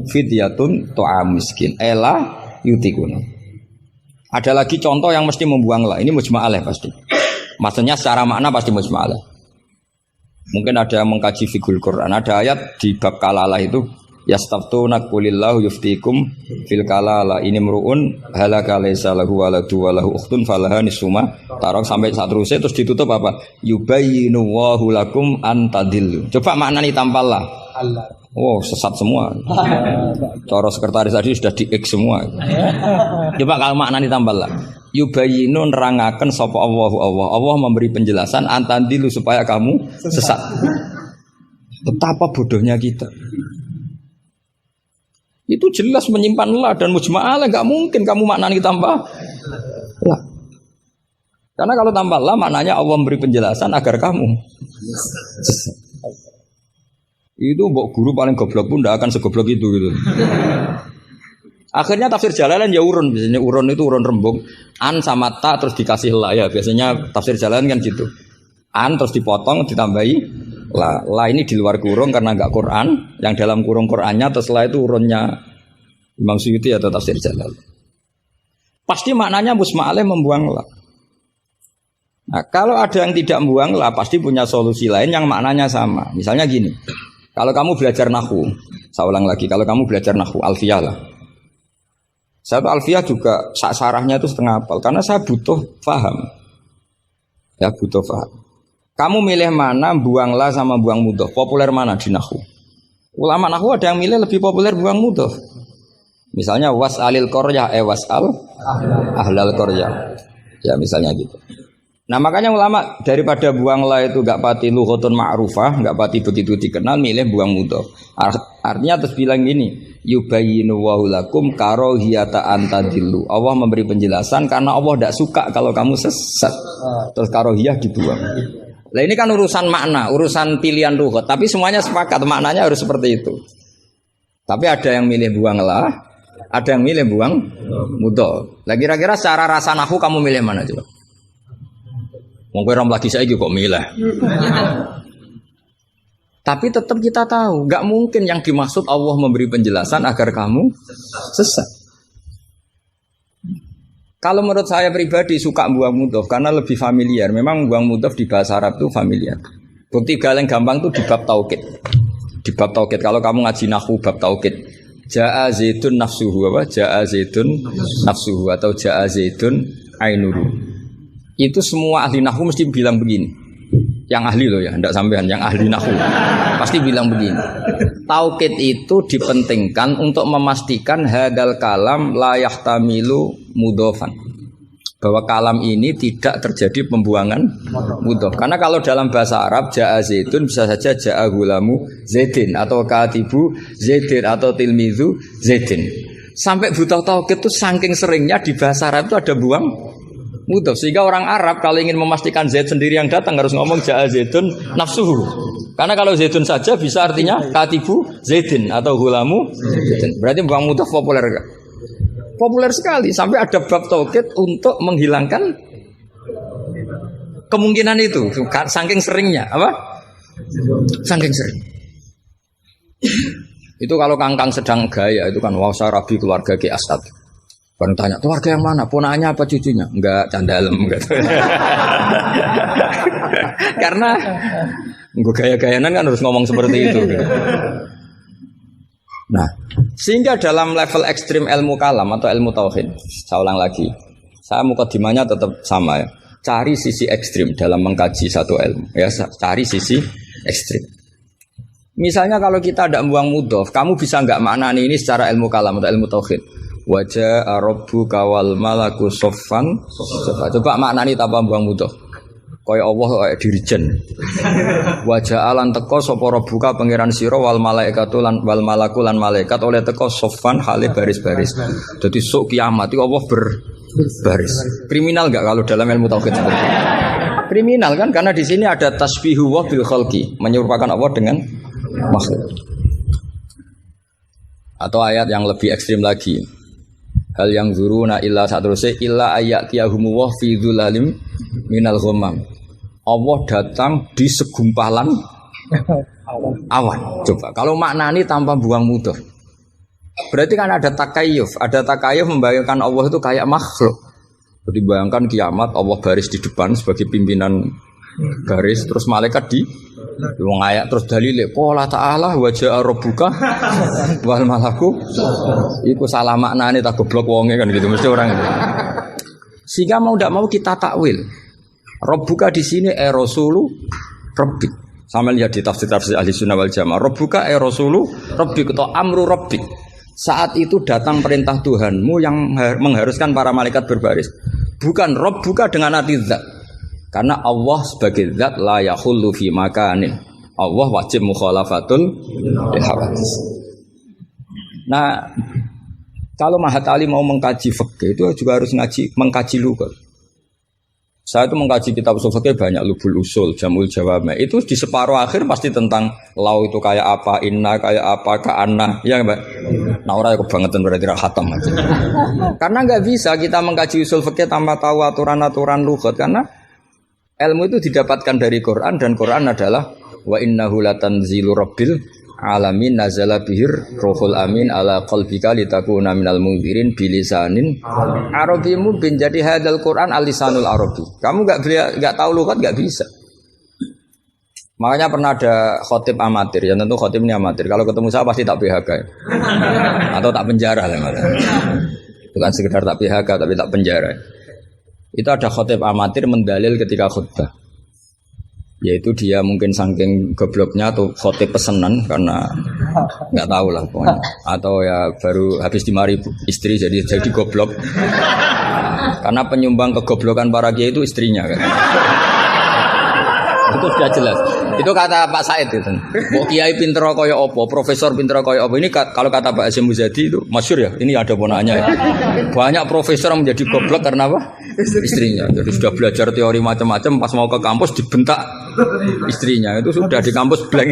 fidyatun ta'am miskin ela yutiquna. Ada lagi contoh yang mesti membuang lah. Ini mujma'alah pasti. Maksudnya secara makna pasti mujma'alah. Mungkin ada yang mengkaji fikul Quran. Ada ayat di bab kalalah itu yastaftuna qulillahu yuftikum fil kalala ini mruun halaka laysa lahu waladu wa lahu ukhtun falaha nisuma tarok sampai seterusnya terus ditutup apa yubayyinu wallahu lakum an tadillu. Coba maknani tanpa la. Oh sesat semua. Cara sekretaris tadi sudah di X semua. Coba kalau maknani tanpa la. Yubayyinu nerangaken sapa Allah memberi penjelasan an tadillu supaya kamu sesat. Betapa bodohnya kita. Itu jelas menyimpan la dan mujma'alah enggak mungkin kamu maknani tanpa la. Karena kalau tanpa la maknanya Allah memberi penjelasan agar kamu. Itu mbok guru paling goblok pun enggak akan segoblok itu gitu. Akhirnya tafsir Jalalain ya urun, biasanya urun itu urun rembuk. An sama ta terus dikasih la ya, biasanya tafsir Jalalain kan gitu. An terus dipotong ditambahi la. La ini di luar kurung karena enggak Quran, yang dalam kurung Qurannya terus la itu urunnya Imam Suyuti atau tafsir Jalal. Pasti maknanya musma'aleh membuang la. Nah, kalau ada yang tidak membuang la pasti punya solusi lain yang maknanya sama. Misalnya gini. Kalau kamu belajar nahwu, Saya ulang lagi, kalau kamu belajar nahwu alfiyah lah. Saya tuh alfiyah juga sarahnya itu setengah hafal karena saya butuh paham. Ya butuh paham. Kamu milih mana buang la sama buang mudhof? Populer mana di nahwu? Ulama nahwu ada yang milih lebih populer buang mudhof. Misalnya was'alil qaryah was'al ahlal qaryah. Ya misalnya gitu. Nah makanya ulama daripada buang la itu gak pati lughatun ma'rufah, gak pati begitu dikenal, milih buang mudhof. Artinya terus bilang gini, yubayyinu wa lakum karahiyata antadillu. Allah memberi penjelasan karena Allah tidak suka kalau kamu sesat. Terus karohiyah dibuang. Nah ini kan urusan makna, urusan pilihan lughat, tapi semuanya sepakat maknanya harus seperti itu. Tapi ada yang milih buang la, ada yang milih buang mudhof. Lah kira-kira secara rasa nahwu kamu milih mana coba? Wong kowe ram lagi saiki kok milih. Tapi tetap kita tahu, nggak mungkin yang dimaksud Allah memberi penjelasan agar kamu sesat. Kalau menurut saya pribadi suka buang mudhof karena lebih familiar. Memang buang mudhof di bahasa Arab itu familiar. Bukti paling gampang itu di bab taukid. Di bab taukid kalau kamu ngaji nahwu bab taukid. Ja'a zaitun nafsuhu apa? Ja'a zaitun nafsuhu atau ja'a zaitun ainuru. Itu semua ahli nahwu mesti bilang begini. Yang ahli loh ya, enggak sampean, yang ahli nahwu pasti bilang begini. Taukid itu dipentingkan untuk memastikan hadal kalam la yahtamilu mudhofan. Bahwa kalam ini tidak terjadi pembuangan mudhof. Karena kalau dalam bahasa Arab ja'a zaitun bisa saja ja'a gulamu zaitin atau katibu zaitin atau tilmizu zaitin. Sampai butuh taukid itu saking seringnya di bahasa Arab itu ada buang mudhof, sehingga orang Arab kalau ingin memastikan Zaid sendiri yang datang harus ngomong ja'a zaitun nafsuhu. Karena kalau zaitun saja bisa artinya katibu zaitin atau gulamu zaitin. Berarti buang mudhof populer enggak? Populer sekali sampai ada bab taukid untuk menghilangkan kemungkinan itu. Saking seringnya apa? Saking sering. Itu kalau kangkang sedang gaya itu kan wasa rabi keluarga Ki Asad. Baru tanya, keluarga yang mana? Ponakannya apa cucunya? Enggak, candalem gitu. Karena gue gaya-gayanan kan harus ngomong seperti itu gitu. Nah, sehingga dalam level ekstrim ilmu kalam atau ilmu tauhid, saya ulang lagi, saya mukadimahnya tetap sama ya. Cari sisi ekstrim dalam mengkaji satu ilmu, ya cari sisi ekstrim. Misalnya kalau kita tidak buang mudhof, kamu bisa nggak maknani ini secara ilmu kalam atau ilmu tauhid? Wajah rabbuka wal malaku soffan. Coba maknani tanpa buang mudhof. Kaya Allah kaya dirijen. Wajah alan teko sapa rabbuka pangeran sira wal malaikatu lan wal malaku lan malaikat oleh teko soffan hale baris-baris. Dadi sok kiamat itu Allah berbaris. Kriminal enggak kalau dalam ilmu tauhid seperti itu? Kriminal kan karena di sini ada tasbihu wa bil khalqi, menyerupakan Allah dengan makhluk. Atau ayat yang lebih ekstrim lagi. Hal yang zuruna illa satruse illa ayatiyahumu wa fi dzulalim minal ghamam. Allah datang di segumpalan awan. Coba kalau maknani tanpa buang mudhof. Berarti kan ada takayuf membayangkan Allah itu kayak makhluk. Jadi bayangkan kiamat Allah baris di depan sebagai pimpinan garis, terus malaikat di wong ayat terus dalile qala ta'ala wa ja'a rabbuka wal malaku. Iku salah maknane tak goblok wonge kan gitu mesti orang itu. Sehingga mau tidak mau kita takwil. Rabbuka di sini rasulu rabbik. Sama lihat di tafsir ahli sunnah wal jamaah. Rabbuka rasulu rabbik atau amru rabbik. Saat itu datang perintah Tuhanmu yang mengharuskan para malaikat berbaris. Bukan Rabbuka dengan arti zat. Karena Allah sebagai zat la yahullu fi makanin. Allah wajib mukhalafatul hawadits. Nah, kalau Mahat Ali mau mengkaji fikih itu juga harus mengkaji lughat. Saya itu mengkaji kitab usul fikih banyak, Lubul Usul, Jamul Jawami. Itu di separuh akhir pasti tentang lau itu kayak apa, inna kayak apa, ka'anna, ya Mbak. Nah orang yang kebangetan berarti khatam aja. Karena nggak bisa kita mengkaji usul fikih tanpa tahu aturan-aturan lughat karena ilmu itu didapatkan dari Quran dan Quran adalah wa innahu latanzilu rabbil alamin nazala bihir ruhul amin ala qalbika litakuna minal munzirin bilisanin arabi mubin. Jadi hadal Quran al-lisanul arabi. Kamu enggak tahu lughat enggak bisa. Makanya pernah ada khotib amatir, ya tentu khotib ini amatir. Kalau ketemu saya pasti tak PHK ya. Atau tak penjara lah malah. Bukan sekedar tak PHK tapi tak penjara. Itu ada khotib amatir mendalil ketika khutbah. Yaitu dia mungkin saking gobloknya atau khotib pesenan karena nggak tahu lah pokoknya. Atau ya baru habis dimari istri jadi goblok. Karena penyumbang kegoblokan para kiai itu istrinya kan. Itu sudah jelas. Itu kata Pak Said itu. Mau kiai pinter kaya apa, profesor pinter kaya apa. Ini kalau kata Pak Hasyim Muzadi itu masyhur ya. Ini ada ponaknya ya. Banyak profesor yang menjadi goblok karena apa? Istrinya. Jadi sudah belajar teori macam-macam, pas mau ke kampus dibentak istrinya. Itu sudah di kampus blank.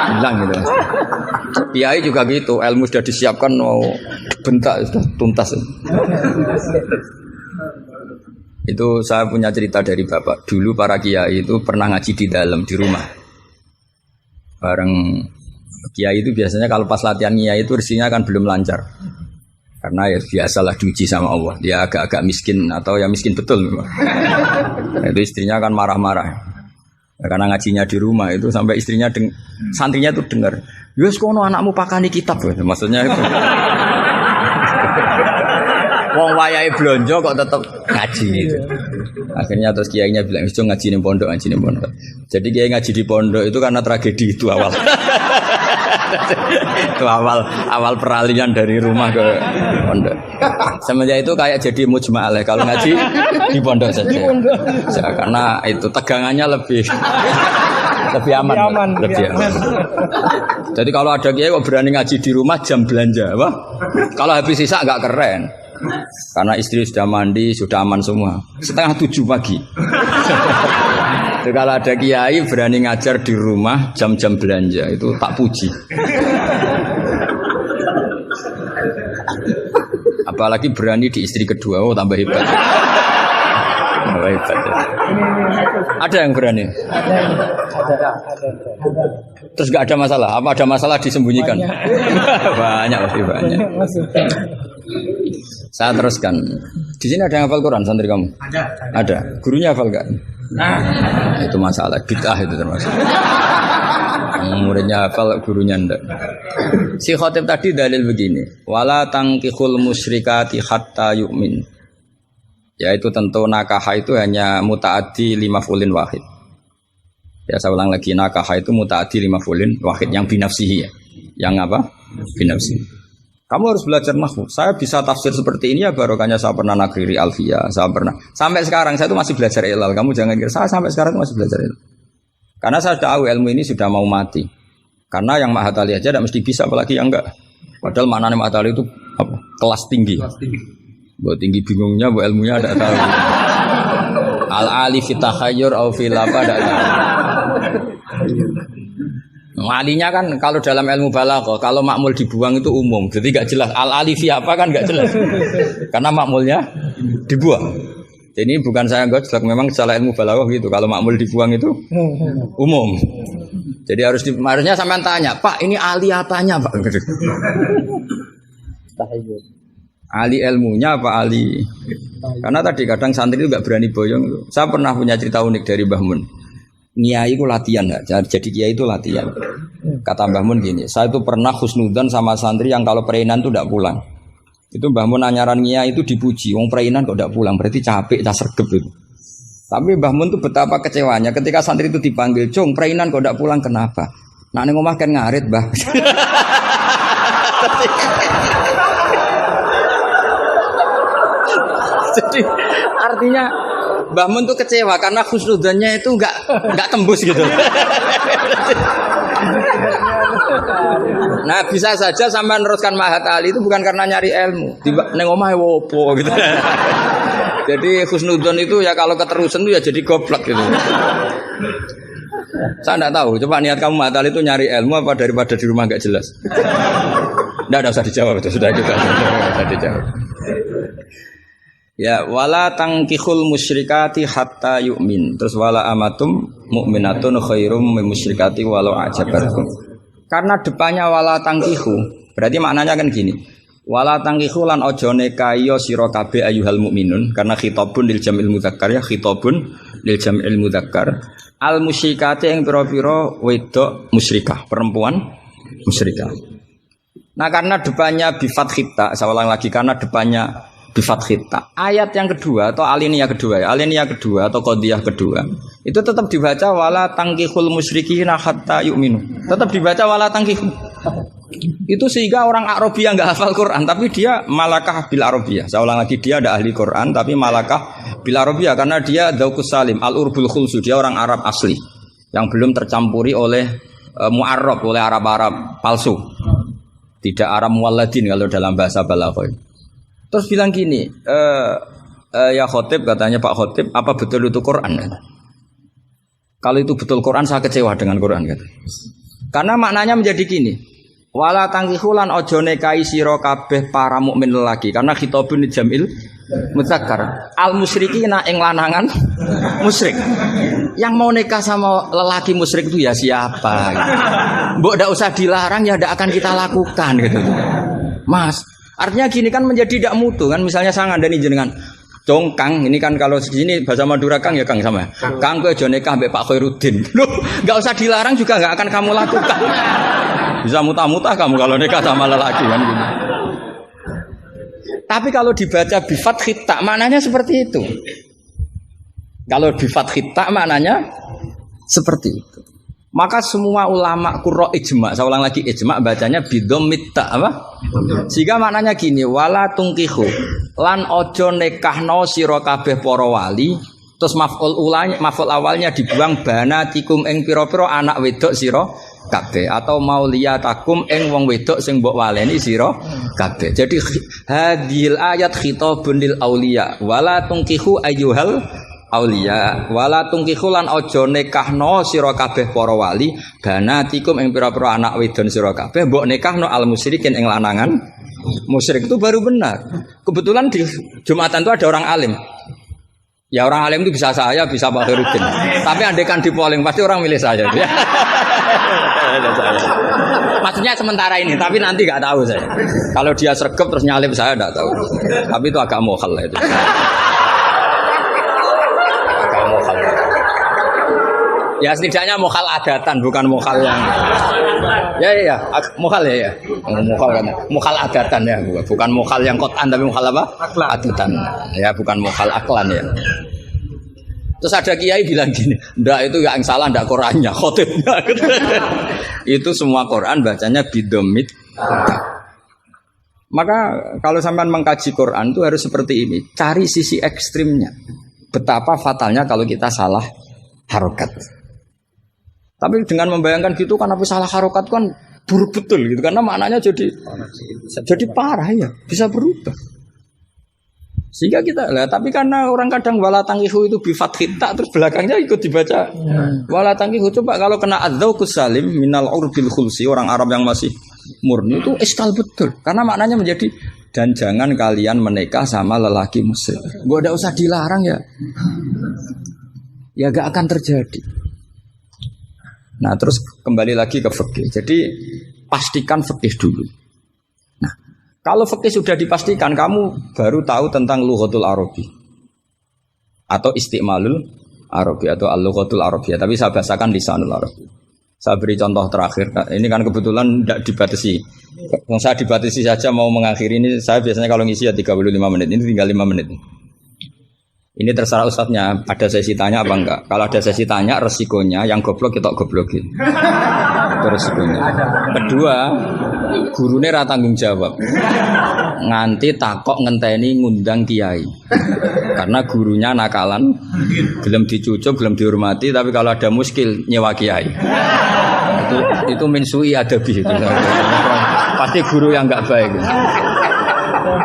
Hilang gitu. Kiai juga gitu, ilmu sudah disiapkan mau dibentak sudah tuntas. Itu saya punya cerita dari bapak. Dulu para kiai itu pernah ngaji di dalam di rumah. Bareng kiai itu biasanya kalau pas latihan kiai itu rezekinya kan belum lancar. Karena ya biasalah diuji sama Allah. Dia agak-agak miskin atau ya miskin betul. Itu istrinya kan marah-marah. Karena ngajinya di rumah itu sampai istrinya santrinya tuh dengar. Yus kono anakmu pakani kitab. Maksudnya itu. Wong wayahe blonjo kok tetep ngaji gitu. Akhirnya terus kiainya bilang, "Wis ngaji ning pondok, ngaji ning pondok." Jadi kiai ngaji di pondok itu karena tragedi itu awal. Itu awal peralihan dari rumah ke pondok. Semenjak itu kayak jadi mujma'alah kalau ngaji di pondok saja. Ya, karena itu tegangannya lebih aman. Jadi kalau ada kiai kok berani ngaji di rumah jam belanja, wah. Kalau habis sisa enggak keren. Karena istri sudah mandi, sudah aman semua. 6:30 pagi. Jadi kalau ada kiai berani ngajar di rumah jam-jam belanja itu tak puji. Apalagi berani di istri kedua, oh tambah hebat. Tambah hebat. Ya. Ada yang berani? Ada. Terus nggak ada masalah? Apa ada masalah disembunyikan? Banyak pasti banyak. Saya teruskan. Di sini ada yang hafal Quran santri kamu? Ada. Gurunya hafal enggak? Nah, itu masalah bid'ah itu termasuk. Muridnya hafal, gurunya enggak. Si khotib tadi dalil begini. Wala tangkihul musyrikati hatta yu'min. Yaitu tentu nakah itu hanya muta'addi 5 fulin wahid. Ya saya ulang lagi, nakah itu muta'addi 5 fulin wahid yang binafsihi ya. Yang apa? Binafsihi. Kamu harus belajar nahwu. Saya bisa tafsir seperti ini ya barokahnya saya pernah nakriri alfiyah, saya pernah. Sampai sekarang saya itu masih belajar ilal. Kamu jangan kira saya sampai sekarang masih belajar ilal. Karena saya tahu ilmu ini sudah mau mati. Karena yang Mahatali aja tidak mesti bisa, apalagi yang enggak. Padahal maknanya Mahatali itu apa? Kelas tinggi. Buat tinggi bingungnya, buat ilmunya ada tahu. Al-ali fitahayyur au fil apa ada tahu. Alinya kan kalau dalam ilmu balaghah kalau makmul dibuang itu umum, jadi nggak jelas al-alifi apa kan nggak jelas, karena makmulnya dibuang. Jadi ini bukan saya nggak jelas, memang salah ilmu balaghah gitu. Kalau makmul dibuang itu umum. Jadi harusnya sampean tanya, Pak ini ali apanya Pak? Ali ilmunya apa ali? Karena tadi kadang santri itu nggak berani boyong. Saya pernah punya cerita unik dari Mbah Mun. Kiai itu latihan, jadi kiai itu latihan. Kata Mbah Mun gini, saya itu pernah husnudzon sama santri yang kalau pereinan itu tidak pulang. Itu Mbah Mun anyaran kiai itu dipuji, wong pereinan kok tidak pulang, berarti capek, sergep itu. Tapi Mbah Mun itu betapa kecewanya ketika santri itu dipanggil, "Cung, pereinan kok tidak pulang kenapa?" Nak ning omah kan ngarit, Mbah. Jadi artinya Mbah Mun tuh kecewa karena khusnudzannya itu enggak tembus gitu. Nah, bisa saja sampai meneruskan Mahatali itu bukan karena nyari ilmu. Ning omahe wopo gitu. Jadi khusnudzon itu ya kalau keterusan itu ya jadi goblok gitu. Saya enggak tahu, coba niat kamu Mahatali itu nyari ilmu apa daripada di rumah enggak jelas. Enggak usah dijawab itu, sudah juga. Sudah dijawab. Ya wala tangkihul musyrikati hatta yu'min. Terus wala amatum mu'minatun khairum min musyrikati walau ajabatkum. Karena depannya wala tangkihu, berarti maknanya kan gini. Wala tangkihu lan aja nikahi sira kabeh ayyuhal mukminun karena khitabun lil jam'il mudzakkar ya khitabun lil jam'il mudzakkar al musyrikati ing pira-pira wedok musyrikah perempuan musyrikah. Nah karena depannya bi fathita, saya ulang lagi karena depannya bi fathita. Ayat yang kedua atau alinea kedua ya, alinea kedua atau qadhiyah kedua itu tetap dibaca wala tangkihul musyrikina hatta yu'minu. Tetap dibaca wala tangkihu. Itu sehingga orang Arabia nggak hafal Quran tapi dia malakah bil Arabia. Saya ulang lagi dia ada ahli Quran tapi malakah bil Arabia karena dia dzauqus salim al-urbul khulsu, dia orang Arab asli yang belum tercampuri oleh mu'arrab oleh Arab-Arab palsu. Tidak Arab muwalladin kalau dalam bahasa balaghah. Terus bilang gini, ya khotib katanya Pak Khotib, apa betul itu Quran? Kalau itu betul Quran saya kecewa dengan Quran kata. Karena maknanya menjadi gini. Wala tangkihulan ojo nikahi sira kabeh para mukmin lelaki karena khitabun jamil mudzakkar al musyrikina ing lanangan musyrik. Yang mau nikah sama lelaki musyrik itu ya siapa gitu. Mbok ndak usah dilarang ya ndak akan kita lakukan gitu. Mas, artinya gini kan menjadi tidak mutu kan misalnya saya ngandani jenengan Dong Kang, ini kan kalau di sini bahasa Madura Kang ya Kang sama. Kang kowe aja nikah mbek Pak Khairuddin. Loh, enggak usah dilarang juga enggak akan kamu lakukan. Bisa muta-muta kamu kalau nikah sama lelaki kan gitu. Tapi kalau dibaca bi fathita maknanya seperti itu. Kalau bi fathita maknanya seperti itu. Maka semua ulama qurra ijma, saya ulang lagi ijma bacanya bidhammit ta apa? Sehingga maknanya gini, wala tungkihu lan ojo nekahno sira kabeh para wali, terus maf'ul awalnya dibuang banatikum ing pira-pira anak wedok sira kabeh atau mauliyatakum ing wong wedok sing mbok waleni sira kabeh. Jadi hadhil ayat khitabun lil auliya wala tungkihu ayyuhal auliya wala tungkihu lan aja nikahno sira kabeh para wali banatikum ing pira-pira anak wedon sira kabeh mbok nikahno al musyrikin ing lanangan musyrik. Itu baru benar. Kebetulan di Jumatan itu ada orang alim. Ya orang alim itu bisa saya, bisa Pak Khairuddin. Tapi andaikan di polling pasti orang milih saya. Maksudnya sementara ini, tapi nanti nggak tahu saya. Kalau dia sregep terus nyalip saya nggak tahu. Tapi itu agak mokhal lah itu. Agak mokhal. Ya setidaknya mokhal adatan, bukan mokhal yang. Ya, mokhal ya. Mokhal kan. Mokhal adatan ya, bukan mokhal yang kotan tapi mokhal apa? Adatan. Ya, bukan mokhal aklan ya. Terus ada kiai bilang gini, ndak itu yang salah ndak Qurannya, khotibnya. Itu semua Quran bacanya bidomit. Maka kalau sampean mengkaji Quran itu harus seperti ini, cari sisi ekstrimnya. Betapa fatalnya kalau kita salah harokat. Tapi dengan membayangkan gitu kan apa salah harokat kan buruk betul gitu karena maknanya jadi parah ya, bisa berubah. Sehingga kita lah, tapi karena orang kadang wala tangihu itu bi fathita terus belakangnya ikut dibaca wala tangihu. Coba kalau kena adzauqus salim minal urbil khulsi, orang Arab yang masih murni itu iskal betul karena maknanya menjadi dan jangan kalian menikah sama lelaki musyrik. Gak ada usah dilarang ya gak akan terjadi. Nah terus kembali lagi ke fikih. Jadi pastikan fikih dulu. Nah kalau fikih sudah dipastikan, kamu baru tahu tentang lughatul Arabi atau istimalul Arabi atau al-lughatul Arabiyah. Tapi saya bahasakan lisanul Arabi. Saya beri contoh terakhir. Ini kan kebetulan tidak dibatasi. Yang saya dibatasi saja mau mengakhiri ini. Saya biasanya kalau ngisi ya 35 menit. Ini tinggal 5 menit. Ini terserah ustadznya, ada sesi tanya apa enggak. Kalau ada sesi tanya, resikonya yang goblok kita goblokin. Itu resikonya. Kedua, gurunya ra tanggung jawab. Nganti takok ngenteni ngundang kiai. Karena gurunya nakalan, belum dicucuk, belum dihormati, tapi kalau ada muskil nyewa kiai. Itu minsui adabi itu. Pasti guru yang enggak baik.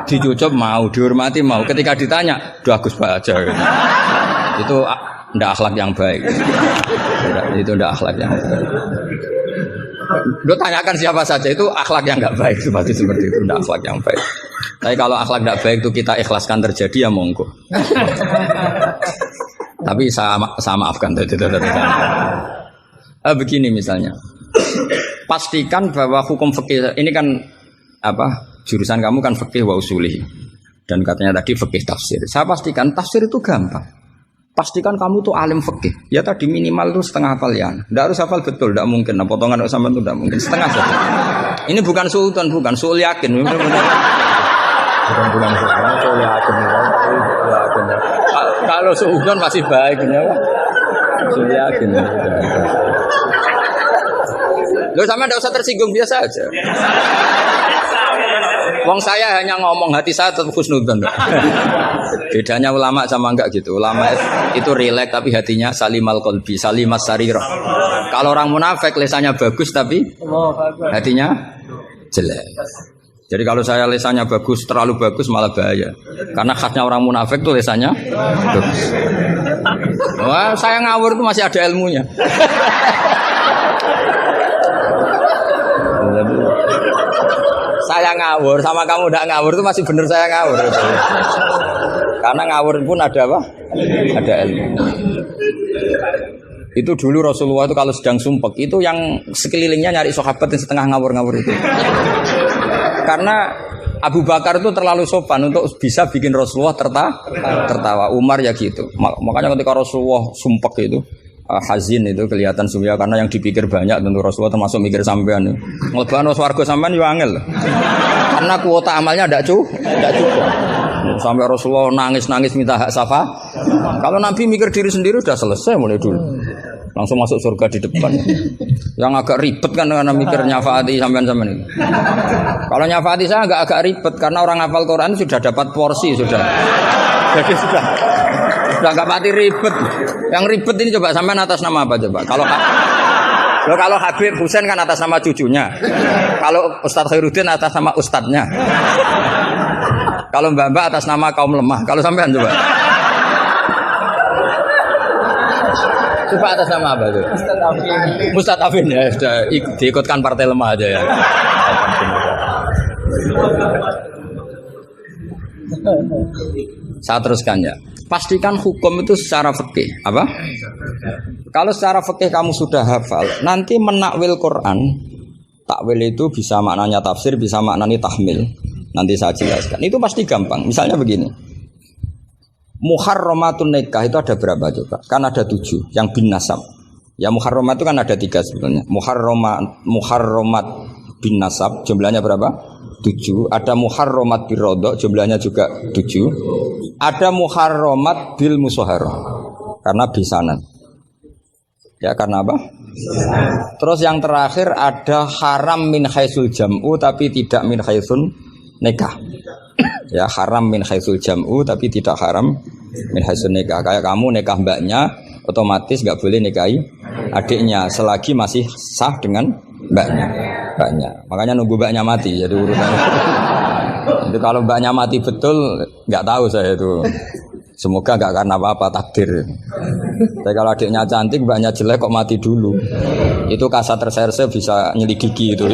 Dicucup mau, dihormati mau. Ketika ditanya, udah Gus aja. Itu ndak akhlak yang baik. Itu ndak akhlak yang baik. Lo tanyakan siapa saja itu akhlak yang nggak baik seperti itu, ndak akhlak yang baik. Tapi kalau akhlak nggak baik itu kita ikhlaskan terjadi ya monggo. Tapi saya maafkan. Begini misalnya, pastikan bahwa hukum fikih ini kan apa? jurusan kamu kan fikih wa usulih. Dan katanya tadi fikih tafsir. Saya pastikan tafsir itu gampang. Pastikan kamu tuh alim fikih. Ya tadi minimal tuh setengah hafal ya. Tidak harus hafal betul, tidak mungkin. Nah, potongan sampean itu tidak mungkin. Setengah saja. Ini bukan sultan, bukan sul yakin. Bukan sul yakin. Kalau sultan masih baik, ya. Sul yakin. Loh, sama tidak usah tersinggung, biasa aja. Wong saya hanya ngomong, hati saya tetap husnudzon. Bedanya ulama sama enggak gitu. Ulama itu rileks tapi hatinya salimal qalbi, salimas sarirah. Kalau orang munafik lisannya bagus tapi hatinya jelek. Jadi kalau saya lisannya bagus, terlalu bagus malah bahaya. Karena khasnya orang munafik tuh lisannya bagus. Wah, saya ngawur itu masih ada ilmunya. Saya ngawur sama kamu tidak ngawur itu masih benar saya ngawur. Karena ngawur pun ada apa? Ada ilmu. Itu dulu Rasulullah itu kalau sedang sumpek itu yang sekelilingnya nyari sahabat yang setengah ngawur-ngawur itu. Karena Abu Bakar itu terlalu sopan untuk bisa bikin Rasulullah tertawa. Umar ya gitu. Makanya ketika Rasulullah sumpek itu hazin itu kelihatan suya karena yang dipikir banyak tentu Rasulullah termasuk mikir sampean. Nglebahan swarga sampean yo angel. Karena kuota amalnya tidak cukup. Sampai Rasulullah nangis-nangis minta hak syafaat. Kalau Nabi mikir diri sendiri sudah selesai mulai dulu. Langsung masuk surga di depan. Yang agak ribet kan karena mikir nyafaati sampean-sampean itu. Kalau nyafaati saya agak ribet karena orang hafal Quran sudah dapat porsi sudah. Jadi sudah enggak mati ribet. Yang ribet ini coba sampean atas nama apa coba? Kalau Habib Husain kan atas nama cucunya. Kalau Ustadz Khairuddin atas nama ustadznya. Kalau Mbak atas nama kaum lemah. Kalau sampean coba. Coba atas nama apa tuh? Ustadz Afin ya, sudah diikutkan partai lemah aja ya. Saya teruskan ya. Pastikan hukum itu secara fikih. Apa? Kalau secara fikih kamu sudah hafal, nanti menakwil Quran, takwil itu bisa maknanya tafsir, bisa maknanya tahmil. Nanti saya jelaskan. Itu pasti gampang. Misalnya begini. Muharramatun nikah itu ada berapa coba? Kan ada 7 yang bin nasab. Ya muharramat itu kan ada 3 sebenarnya. Muharramat bin nasab jumlahnya berapa? 7. Ada muharramat birodok jumlahnya juga 7. Ada muharramat bil musoharoh karena bisanan. Ya karena apa? Terus yang terakhir ada haram min khaisul jam'u tapi tidak min khaisun nikah. Ya haram min khaisul jam'u tapi tidak haram min khaisun nikah. Kayak kamu nikah mbaknya otomatis nggak boleh nikahi adiknya selagi masih sah dengan mbaknya. Makanya nunggu mbaknya mati jadi urusannya. Itu kalau mbaknya mati betul nggak tahu saya itu. Semoga nggak karena apa-apa takdir. Tapi kalau adiknya cantik mbaknya jelek kok mati dulu. Itu kasat reserse bisa nyelidiki itu.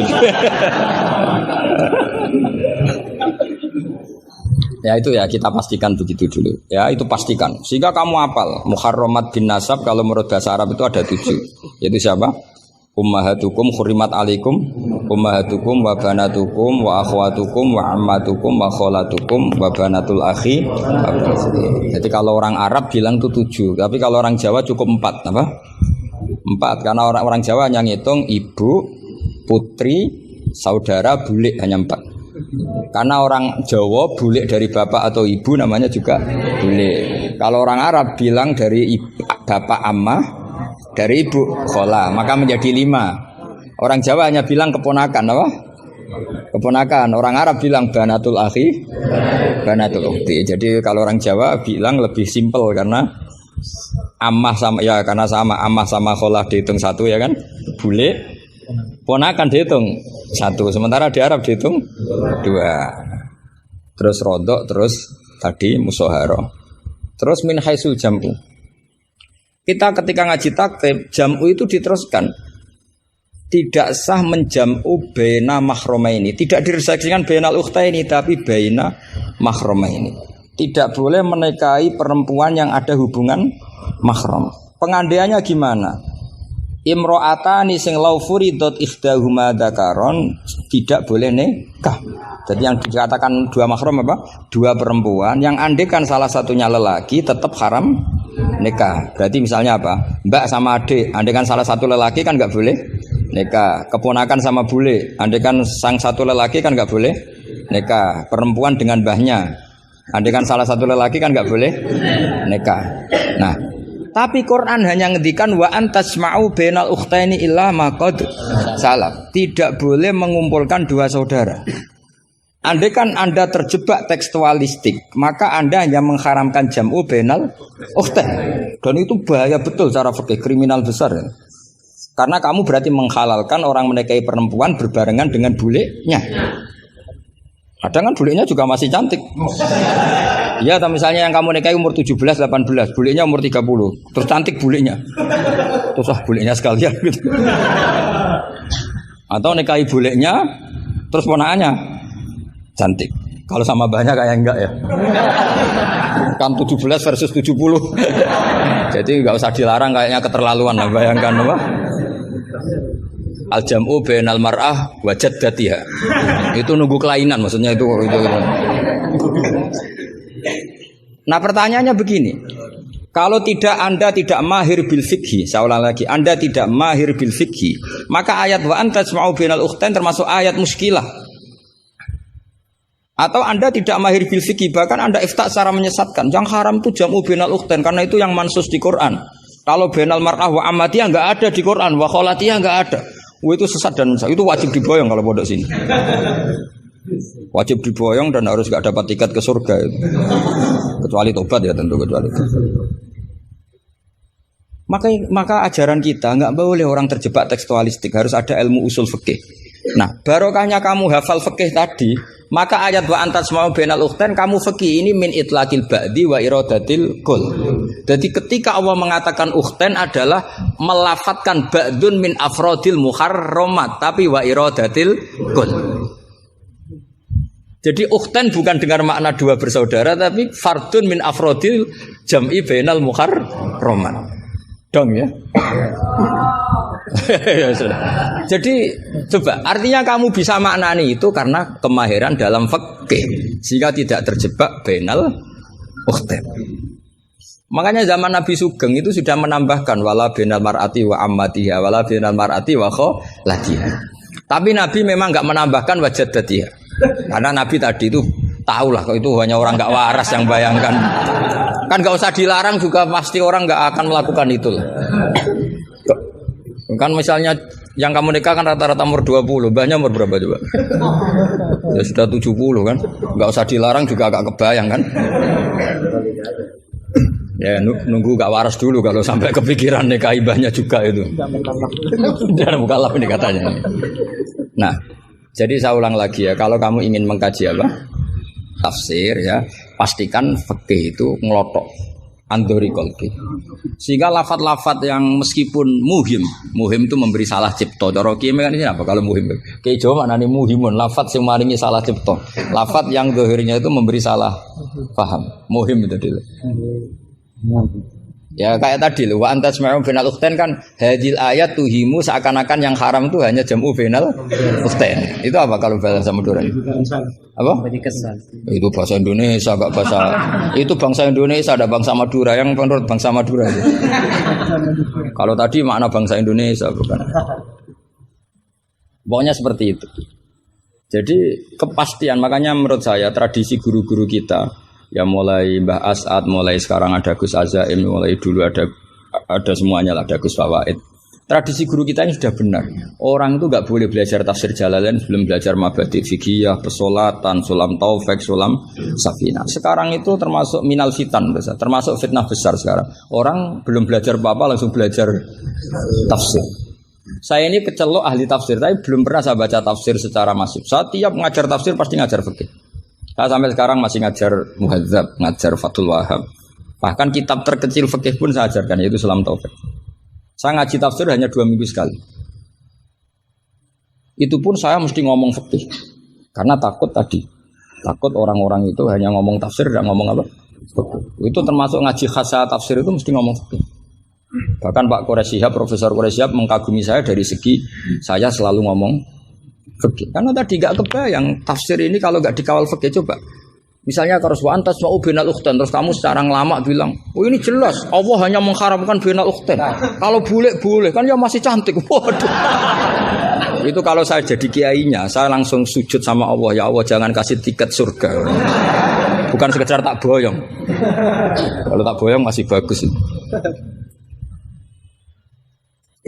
Ya itu ya kita pastikan begitu dulu. Ya itu pastikan. Sehingga kamu hafal muharramat bin nasab kalau menurut bahasa Arab itu ada 7. Yaitu siapa? Ummahatukum khurimat alaikum ummahatukum wa banatukum wa akhwatukum wa ammatukum wa kholatukum wa banatul akhi. Jadi kalau orang Arab bilang itu 7, tapi kalau orang Jawa cukup 4. Apa? 4 karena orang Jawa hanya ngitung ibu, putri, saudara, bule hanya 4. Karena orang Jawa bule dari bapak atau ibu namanya juga bule. Kalau orang Arab bilang dari bapak ammah, dari ibu khola, maka menjadi 5. Orang Jawa hanya bilang keponakan, apa? Keponakan. Orang Arab bilang banatul akhi, banatul ukhti. Jadi kalau orang Jawa bilang lebih simpel karena ammah sama ya karena sama ammah sama khola dihitung 1 ya kan? Bule, ponakan dihitung 1. Sementara di Arab dihitung 2. Terus rodok, terus tadi musoharo. Terus min haisul jam'u. Kita ketika ngaji takrib, jam'u itu diteruskan. Tidak sah menjam'u baina mahromaini. Tidak diresaksikan bainal ukhtaini, tapi baina mahromaini. Tidak boleh menikahi perempuan yang ada hubungan mahram. Pengandaiannya gimana? Imro'atani sing law furidot ikhdahuma dzakaron tidak boleh nikah. Jadi yang dikatakan dua mahram apa? Dua perempuan yang andekan salah satunya lelaki tetap haram nikah. Berarti misalnya apa? Mbak sama adik, andekan salah satu lelaki kan enggak boleh nikah. Keponakan sama bule, andekan sang satu lelaki kan enggak boleh nikah. Perempuan dengan mbahnya, andekan salah satu lelaki kan enggak boleh nikah. Nah, tapi Quran hanya ngendikan wa antasma'u bainal ukhtaini illa ma qad salaf. Tidak boleh mengumpulkan dua saudara. Andai kan Anda terjebak tekstualistik, maka Anda hanya mengharamkan jam'u bainal ukhtain. Dan itu bahaya betul secara fikih, kriminal besar. Ya. Karena kamu berarti menghalalkan orang menikahi perempuan berbarengan dengan bulenya. Kadang kan bulenya juga masih cantik. Ya, atau misalnya yang kamu nikahi umur 17, 18, bulenya umur 30. Terus cantik bulenya. Terus bulenya sekalian gitu. Atau nikahi bulenya terus ponakannya cantik. Kalau sama banyak kayak enggak ya. Kan 17 versus 70. Jadi enggak usah dilarang, kayaknya keterlaluan lah, bayangkan apa? Al-jam'u bainal mar'ah wa jaddatiha. Itu nunggu kelainan maksudnya itu. Nah, pertanyaannya begini. Kalau Anda tidak mahir bil fikhi, saya ulang lagi, Anda tidak mahir bil fikhi, maka ayat wa antasma'u bainal ukhtain termasuk ayat muskilah. Atau Anda tidak mahir bil fikih, bahkan Anda ifta secara menyesatkan. Yang haram itu jam'u bainal ukhtain karena itu yang mansus di Quran. Kalau bainal mar'ah wa ammatiyah enggak ada di Quran, wa kholatiyah enggak ada. Itu sesat dan itu wajib diboyong kalau pondok sini. Wajib diboyong dan harus enggak dapat tiket ke surga itu. Kecuali tobat ya tentu, kecuali. Maka ajaran kita enggak boleh orang terjebak tekstualistik, harus ada ilmu usul fikih. Nah, barokahnya kamu hafal fikih tadi, maka ayat wa antasma'u bainal ukhtain kamu fikih ini min itlaqil ba'di wa iradatil kul. Jadi ketika Allah mengatakan ukhtain adalah melafatkan ba'dun min afrodil muharramat tapi wa iradatil kul. Jadi ukhtain bukan dengan makna dua bersaudara tapi fardun min afrodil jam'i bainal muharramat. Dong ya. Jadi coba artinya kamu bisa maknani itu karena kemahiran dalam fikih sehingga tidak terjebak bainal ukhtain. Makanya zaman Nabi Sugeng itu sudah menambahkan wala bainal mar'ati wa ammatiha wala bainal mar'ati wa kholatiha. Tapi Nabi memang enggak menambahkan wa jaddatiha. Karena Nabi tadi itu tahulah kalau itu hanya orang enggak waras yang bayangkan. Kan enggak usah dilarang juga pasti orang enggak akan melakukan itu. Kan misalnya yang kamu nikah kan rata-rata umur 20, mbahnya umur berapa coba? Ya sudah 70 kan? Enggak usah dilarang juga agak kebayang kan? Ya nunggu gak waras dulu kalau sampai kepikiran nikah ibahnya juga itu. Jangan bukalap ini katanya. Nah, jadi saya ulang lagi ya, kalau kamu ingin mengkaji apa? Tafsir ya, pastikan fikih itu ngelotok andori kolbi. Sehingga lafat-lafat yang meskipun muhim itu memberi salah cipta. Cara kiye kan ini apa kalau muhim? Kayak Jawa maknane muhimun, lafat yang maringi salah cipta. Lafat yang zahirnya itu memberi salah paham. Muhim itu dulu. Ya kayak tadi loh, wa antasma'u bainal ukhtain kan hadil ayat tuhimu seakan-akan yang haram itu hanya jam'u bainal ukhtain. Itu apa kalau bahasa Madura? Apa? Itu bahasa Indonesia, enggak bahasa. Itu bangsa Indonesia, ada bangsa Madura yang menurut bangsa Madura itu. Kalau tadi makna bangsa Indonesia bukan. Pokoknya seperti itu. Jadi kepastian, makanya menurut saya tradisi guru-guru kita ya mulai Mbah As'ad, mulai sekarang ada Gus Azaim, mulai dulu ada semuanya lah, ada Gus Fawaid. Tradisi guru kita ini sudah benar. Orang itu enggak boleh belajar tafsir Jalalain sebelum belajar mabadi fikih, pesolatan, sulam taufik, sulam safinah. Sekarang itu termasuk minal fitan besar, termasuk fitnah besar sekarang. Orang belum belajar apa-apa langsung belajar tafsir. Saya ini kecelok ahli tafsir, tapi belum pernah saya baca tafsir secara masif. Saya tiap mengajar tafsir pasti ngajar fikih. Saya sampai sekarang masih ngajar Muhadzab, ngajar Fathul Wahab. Bahkan kitab terkecil fikih pun saya ajarkan, yaitu Sulam Taufik. Saya ngaji tafsir hanya 2 minggu sekali. Itu pun saya mesti ngomong fikih. Karena takut tadi. Takut orang-orang itu hanya ngomong tafsir, tidak ngomong apa? Fikih. Itu termasuk ngaji khasah tafsir itu mesti ngomong fikih. Bahkan Pak Quraisyihab, Profesor Quraisyihab mengagumi saya dari segi saya selalu ngomong fikih. Karena tadi gak kebayang tafsir ini kalau gak dikawal fikih. Coba misalnya harus wa antas mau binal ukhtan, terus kamu secara lama bilang, oh ini jelas Allah hanya mengharamkan binal ukhtan. Kalau boleh kan ya masih cantik. Waduh. Itu kalau saya jadi kiainya, saya langsung sujud sama Allah, ya Allah jangan kasih tiket surga. Bukan sekedar tak boyong. Kalau tak boyong masih bagus.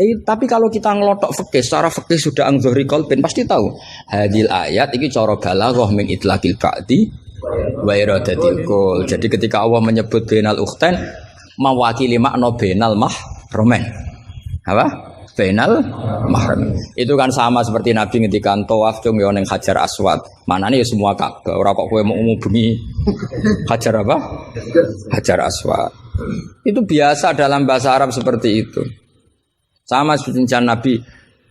Tapi kalau kita ngelotok fikih, secara fikih sudah angzuhri qalbin pasti tahu. Hadil ayat ini cara balaghah min itlaqil ba'di wa iradatil kul. Jadi ketika Allah menyebut bainal ukhtain mewakili makna bainal mahramin. Apa? Bainal mahram. Itu kan sama seperti Nabi ketika tawaf cung yo ning Hajar Aswad. Manane ya semua Ka'bah. Ora kok kowe mau bengi Hajar apa? Hajar Aswad. Itu biasa dalam bahasa Arab seperti itu. Sama seperti Nabi,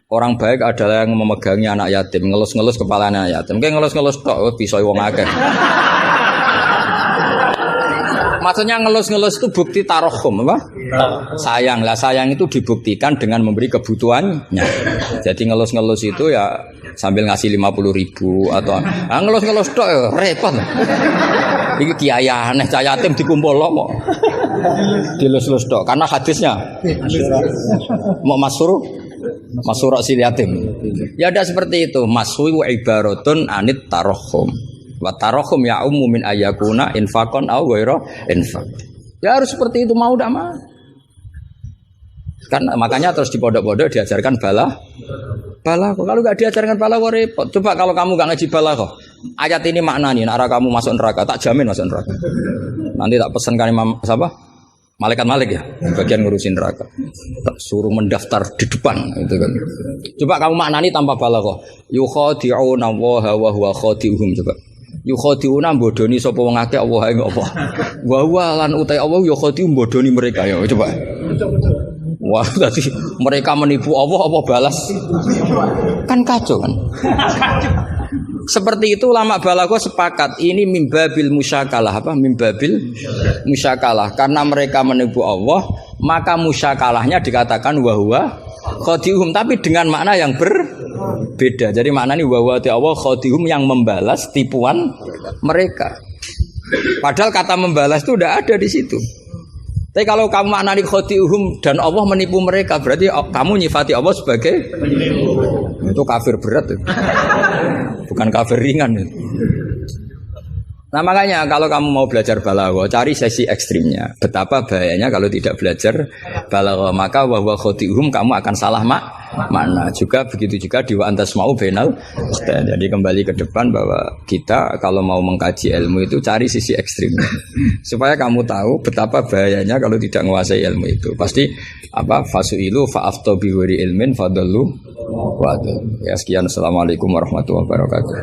orang baik adalah yang memegangi anak yatim, ngelus-ngelus kepala anak yatim. Kayak ngelus-ngelus tok bisa wong akeh. Maksudnya ngelus-ngelus itu bukti tarohum apa? Sayang lah, sayang itu dibuktikan dengan memberi kebutuhannya. Jadi ngelus-ngelus itu ya sambil ngasih 50.000 atau ngelus-ngelus tok ya repot. Iki kiai aneh cah yatim dikumpul kok. Dilus-lus tok karena hadisnya mau masyhur sil yatim. Ya ada seperti itu, maswi wa ibaratun anit tarohum. Wa tarohum ya min ayakuna infaqon aw ghairu infaq. Ya harus seperti itu mau tidak mau. Kan makanya terus di pondok-pondok diajarkan balaghah. Kalau enggak diajarkan balaghah repot. Coba kalau kamu enggak ngaji balaghah. Ayat ini maknanya arah kamu masuk neraka, tak jamin masuk neraka. Nanti tak pesankan Imam siapa? Malaikat ya, bagian ngurusin neraka. Tak suruh mendaftar di depan itu kan. Coba kamu maknani tanpa balaghah. Yukhadi'una wa huwa khadi'uhum coba. Yukhadi'una bodoni sapa wong akeh Allah ing apa. Wa huwa lan utai Allah yukhadi'u bodoni mereka ya coba. Wah, tadi mereka menipu Allah apa balas? Kan kacau kan. Seperti itu ulama balaghah sepakat ini mimbabil musyakalah apa mimbabil musyakalah karena mereka menipu Allah maka musyakalahnya dikatakan wahwa khadihum tapi dengan makna yang berbeda. Jadi maknanya wahwa Allah khadihum yang membalas tipuan mereka. Padahal kata membalas itu udah ada di situ. Tapi kalau kamu maknani khadihum dan Allah menipu mereka berarti kamu nyifati Allah sebagai itu kafir berat itu. Bukan kafir ringan itu. Nah makanya kalau kamu mau belajar balaghah cari sesi ekstrimnya. Betapa bahayanya kalau tidak belajar balaghah maka wa khadihum kamu akan salah makna. Juga begitu juga di wa antas mau bainal. Jadi kembali ke depan bahwa kita kalau mau mengkaji ilmu itu cari sisi ekstrimnya. Supaya kamu tahu betapa bahayanya kalau tidak menguasai ilmu itu. Pasti apa fasuilu fa'aftu bi ghairi ilmin fadallu wa. Ya sekian, assalamualaikum warahmatullahi wabarakatuh.